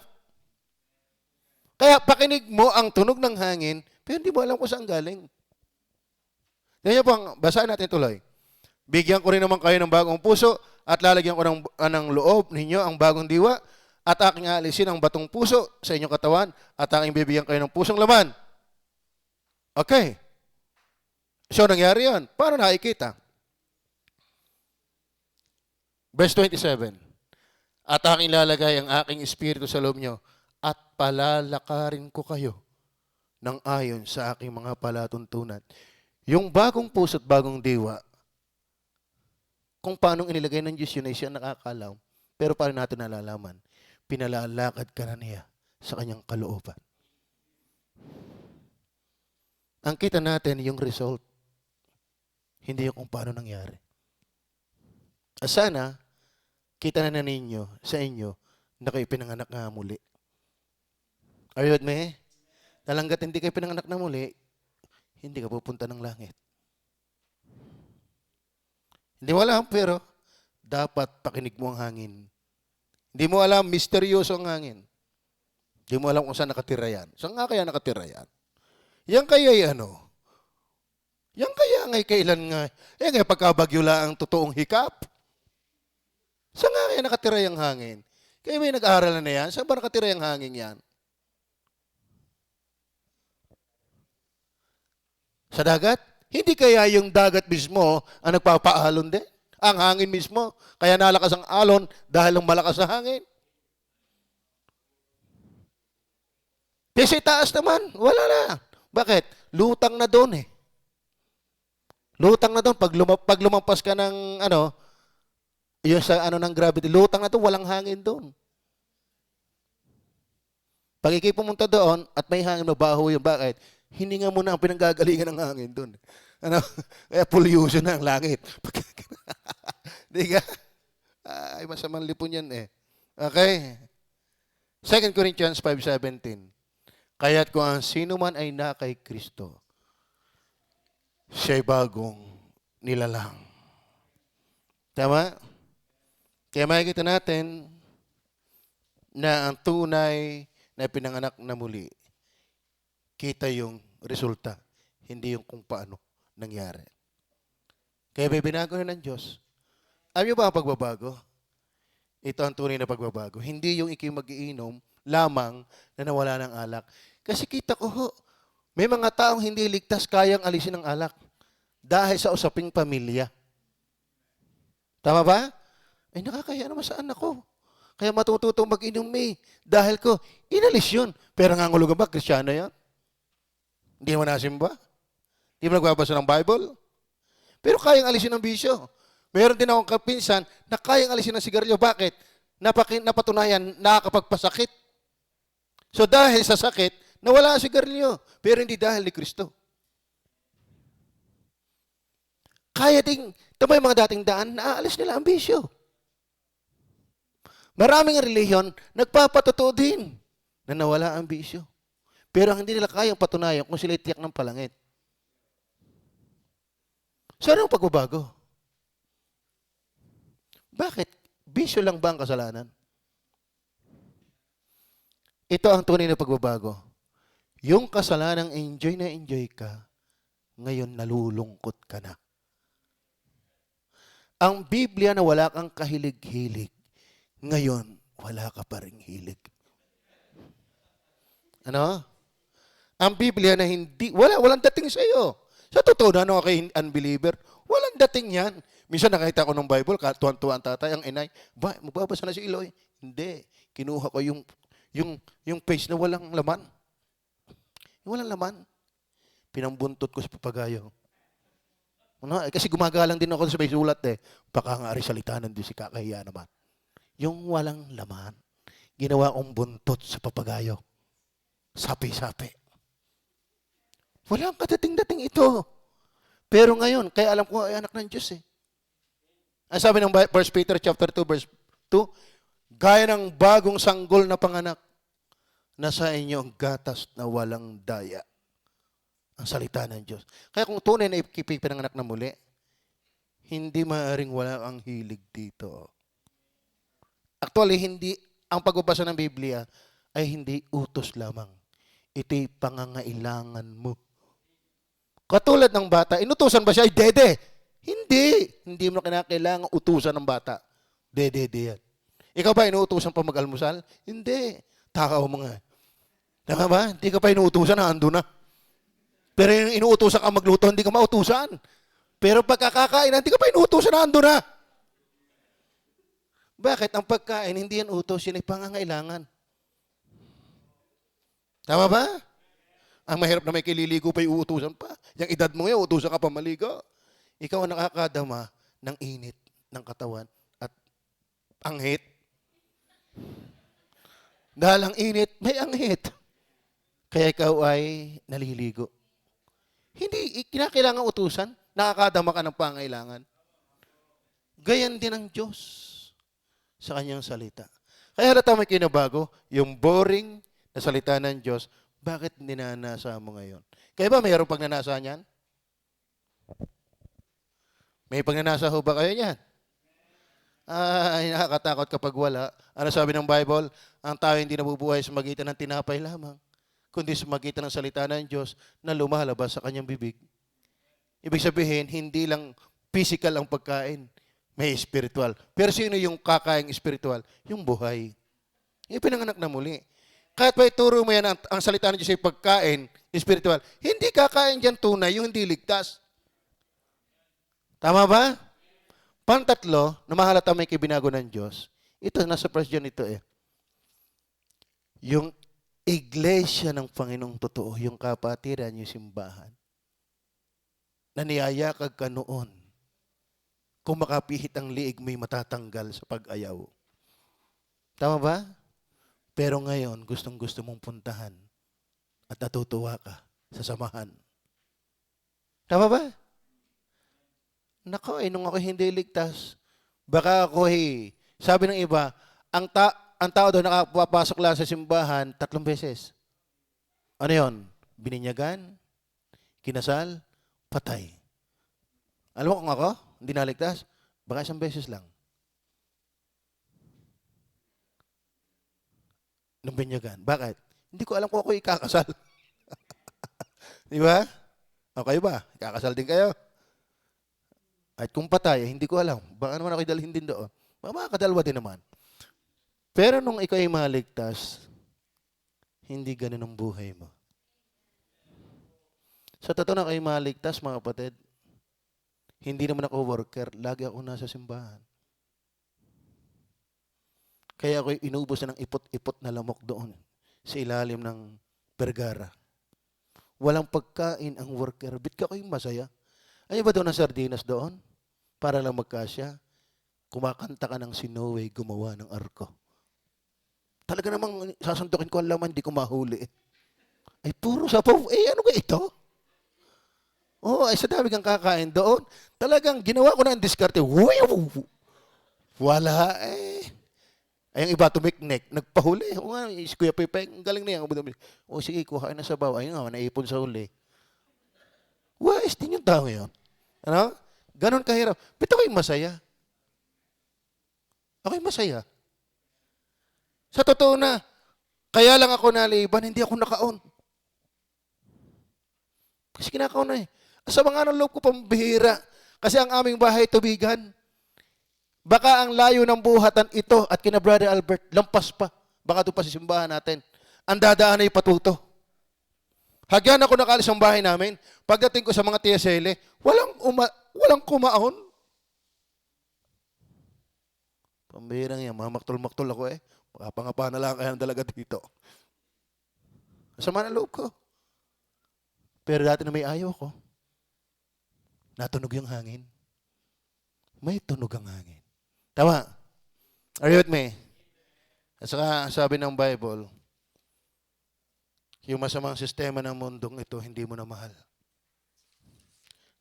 Kaya pakinig mo ang tunog ng hangin pero hindi mo alam kung saan galing. Ganyan po, basahin natin tuloy. Bigyan ko rin naman kayo ng bagong puso at lalagyan ko ng loob ninyo ang bagong diwa at aking aalisin ang batong puso sa inyong katawan at aking bibigyan kayo ng pusong laman. Okay. So, nangyari yun. Paano nakikita? Verse 27. At aking lalagay ang aking espiritu sa loob nyo at palalakarin ko kayo ng ayon sa aking mga palatuntunan. Yung bagong puso at bagong diwa, kung paano inilagay ng Diyos yun ay siya nakakalam. Pero paano natin nalalaman? Pinalalakad ka na niya sa kanyang kalooban. Ang kita natin yung result. Hindi yung kung paano nangyari. Sana, kita na ninyo sa inyo na kayo pinanganak na muli. Are you with me? Talanggat hindi kayo pinanganak na muli, hindi ka pupunta ng langit. Hindi mo alam, pero dapat pakinig mo ang hangin. Hindi mo alam, misteryoso ang hangin. Hindi mo alam kung saan nakatira yan. Saan nga kaya nakatira yan? Yan kaya ano? Yan kaya ngay kailan nga? Yan kaya pagkabagyo lang ang totoong hikap? Saan nga kaya nakatira yung hangin? Kaya may nag-aaral na yan? Saan ba nakatira yung hangin yan? Sa dagat? Hindi kaya yung dagat mismo ang nagpapaalon din? Ang hangin mismo. Kaya nalakas ang alon dahil ang malakas na hangin. Kasi taas naman, wala na. Bakit? Lutang na doon eh. Lutang na doon. Pag lumampas ka ng, yung sa ng gravity, lutang na doon, walang hangin doon. Pag ikay pumunta doon at may hangin, mabaho yun. Bakit? Hindi nga muna ang pinanggagalingan ng hangin doon. Kaya pollution na ang langit. Di ka? Ay, masamang lipon yan eh. Okay? 2 Corinthians 5:17. Kaya't kung ang sino man ay na kay Kristo, siya'y bagong nilalang. Tama? Kaya makikita natin na ang tunay na pinanganak na muli, kita yung resulta, hindi yung kung paano nangyari. Kaya bibinago na ng Diyos. Alam niyo ba ang pagbabago? Ito ang tunay na pagbabago. Hindi yung ikay mag-iinom lamang na nawala ng alak. Kasi kita ko ho, may mga taong hindi ligtas kayang alisin ng alak dahil sa usaping pamilya. Tama ba? Ay nakakaya naman sa anak ko. Kaya matututong mag-inom dahil ko, inalis yun. Pero ngangulugan ba, Kristiyano yan? Hindi mo nasimba? Hindi mo nagbabasa ng Bible? Pero kayang alisin ng bisyo. Meron din akong kapinsan na kayang alisin ng sigarilyo. Bakit? Napatunayan, nakakapagpasakit. So dahil sa sakit, nawala ang sigarilyo. Pero hindi dahil ni Kristo. Kaya ding, ito ba yung mga dating daan, naaalis nila ang bisyo. Maraming relihiyon, nagpapatotoo din na nawala ang bisyo. Pero hindi nila kayang patunayan kung sila tiyak ng palangit. So ano ang pagbabago? Bakit? Bisyo lang ba ang kasalanan? Ito ang tunay na pagbabago. Yung kasalanang enjoy na enjoy ka, ngayon nalulungkot ka na. Ang Biblia na wala kang kahilig-hilig, ngayon, wala ka pa ring hilig. Ano? Ang Biblia na walang dating sa iyo. Sa totoo na, kay unbeliever, walang dating yan. Minsan nakita ko ng Bible, tuwan-tuwa ang tatay, ang inay, magbabasa na si Eloy. Hindi. Kinuha ko yung page na walang laman. Yung walang laman. Pinambuntot ko sa papagayo. Kasi gumagalang din ako sa may sulat eh. Baka nga salita ng Diyos, kakahiya naman. Yung walang laman, ginawa kong buntot sa papagayo. Sapi-sapi. Walang kadating-dating ito. Pero ngayon, kaya alam ko ay anak ng Diyos eh. Ang sabi ng 1 Peter chapter 2 verse 2, gaya ng bagong sanggol na panganak, nasa inyo ang gatas na walang daya. Ang salita ng Diyos. Kaya kung tunay na ipinanganak na muli, hindi maaaring wala ang hilig dito. Actually, ang pagbabasa ng Biblia ay hindi utos lamang. Ito'y pangangailangan mo. Katulad ng bata, inutusan ba siya? Ay, dede. Hindi. Hindi mo na kinakailangan utusan ng bata. Dede yan. Ikaw ba inuutusan pa mag-almusal? Hindi. Takaw mga. Tama ba? Hindi ka pa inuutusan, ando na. Pero yung inuutusan ka magluto, hindi ka mautusan. Pero pagkakakain, hindi ka pa inuutusan, ando na. Bakit? Ang pagkain, hindi yan utos, yun ay pangangailangan. Tama ba? Ang mahirap na may kililigo pa, iuutusan pa. Yung edad mo ngayon, utusan ka pa maligo. Ikaw ang nakakadama ng init ng katawan at anghit. Dahil ang init, may anghit. Kaya ikaw ay naliligo. Hindi, kinakailangan utusan. Nakakadama ka ng pangailangan. Gayan din ang Diyos sa kanyang salita. Kaya halata may kinabago, yung boring na salita ng Diyos, bakit ninanasa mo ngayon? Kaya ba mayroong pagnanasa niyan? May pagnanasa ho ba kayo niyan? Ay, nakakatakot kapag wala. Ano sabi ng Bible? Ang tao hindi nabubuhay sa magitan ng tinapay lamang, kundi sa magitan ng salita ng Diyos na lumalabas sa kanyang bibig. Ibig sabihin, hindi lang physical ang pagkain, may spiritual. Pero sino yung kakaing spiritual? Yung buhay. Yung pinanganak na muli. Kahit ba ituro mo yan ang salita ng Diyos ay pagkain, spiritual, hindi kakain dyan tunay, yung hindi ligtas. Tama ba? Pantatlo, na mahalata may kibinago ng Diyos, ito, nasa first John ito eh. Yung iglesia ng Panginoong totoo, yung kapatiran, yung simbahan. na niyayakag ka noon. Kung makapihit ang liig mo'y matatanggal sa pag-ayaw. Tama ba? Pero ngayon, gustong-gusto mong puntahan at natutuwa ka sa samahan. Tama ba? Nako, nung ako hindi ligtas, baka ako sabi ng iba, ang tao daw nakapapasok lang sa simbahan 3 beses. Ano yon? Bininyagan, kinasal, patay. Alam mo kung ako, hindi naligtas, baka 1 beses lang. Nung binyagan. Bakit? Hindi ko alam kung ako ikakasal. Di ba? Okay ba? Ikakasal din kayo. At kung patay, hindi ko alam. Baka naman ako idalhin din doon. Makakadalwa din naman. Pero nung ikaw ay maligtas, hindi ganun ang buhay mo. Sa totoo na kayo maligtas, mga kapatid, hindi naman ako worker. Lagi ako nasa simbahan. Kaya ako'y inubos na ng ipot-ipot na lamok doon sa ilalim ng Vergara. Walang pagkain ang worker. Bit ka kayo masaya. Ay ba doon ang sardinas doon? Para lang magkasya. Kumakanta ka ng si Noe gumawa ng arko. Talaga namang sasuntukin ko ang laman, di ko mahuli. Ay puro sapaw. Ano ka ito? Ay sa dami kang kakain doon. Talagang ginawa ko na ang diskarte. Wala Ay, ang iba tumiknik, nagpahuli. Si Kuya Pepe, ang galing na yan. Sige, kuhain na sabaw. Ayun nga, naipon sa huli. Wais din yung tao yun. Ano? Ganon kahirap. Ba't ako'y masaya? Ako'y masaya. Sa totoo na, kaya lang ako naliban, hindi ako nakaon. Kasi kinakaon na Sa mga ng loob ko pambihira. Kasi ang aming bahay tubigan. Baka ang layo ng buhatan ito at kina Brother Albert, lampas pa. Baka doon pa sa simbahan natin. Ang dadaan ay patuto. Hagyan ako nakalis ang bahay namin. Pagdating ko sa mga TSL, walang kumaon. Pambihirang yan, mamaktul-maktul ako Makapangapa na lang kaya ng dalaga dito. Masama na loob ko. Pero dati na may ayaw ko. Natunog yung hangin. May tunog ang hangin. Tama. Are you with me? At saka sabi ng Bible, yung masamang sistema ng mundong ito, hindi mo na mahal.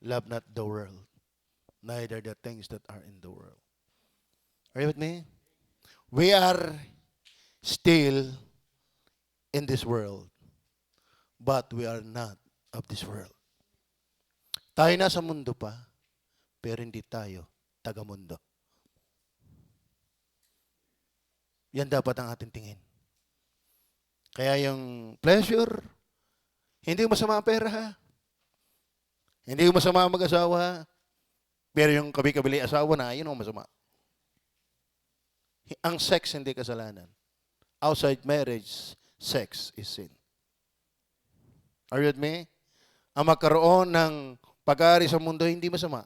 Love not the world, neither the things that are in the world. Are you with me? We are still in this world, but we are not of this world. Tayo nasa mundo pa, pero hindi tayo taga-mundo. Yan dapat ang ating tingin. Kaya yung pleasure, hindi masama ang pera. Hindi masama ang mag-asawa. Pero yung kabi-kabili asawa na, yun ang masama. Ang sex hindi kasalanan. Outside marriage, sex is sin. Are you with me? Ang magkaroon ng pag-aari sa mundo, hindi masama.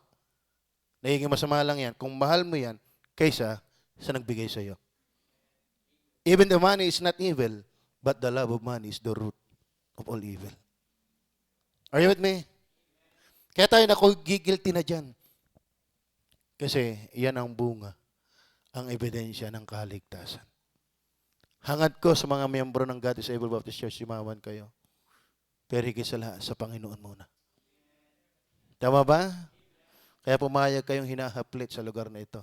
Nagiging masama lang yan kung mahal mo yan kaysa sa nagbigay sa iyo. Even the money is not evil, but the love of money is the root of all evil. Are you with me? Kaya tayo gigilty na dyan. Kasi yan ang bunga, ang ebidensya ng kaligtasan. Hangad ko sa mga miyembro ng God is Able Baptist Church, simawan kayo. Pero higit sa lahat, sa Panginoon muna. Tama ba? Kaya pumayag kayong hinahaplit sa lugar na ito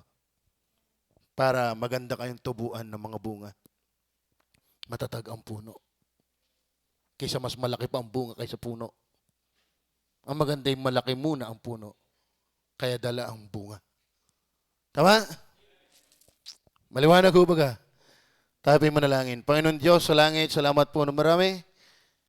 para maganda kayong tubuan ng mga bunga. Matatag ang puno. Kaysa mas malaki pa ang bunga kaysa puno. Ang maganda yung malaki muna ang puno. Kaya dala ang bunga. Tama? Maliwanag ho baga? Tayo po'y manalangin. Panginoon Diyos, sa langit, salamat po na marami.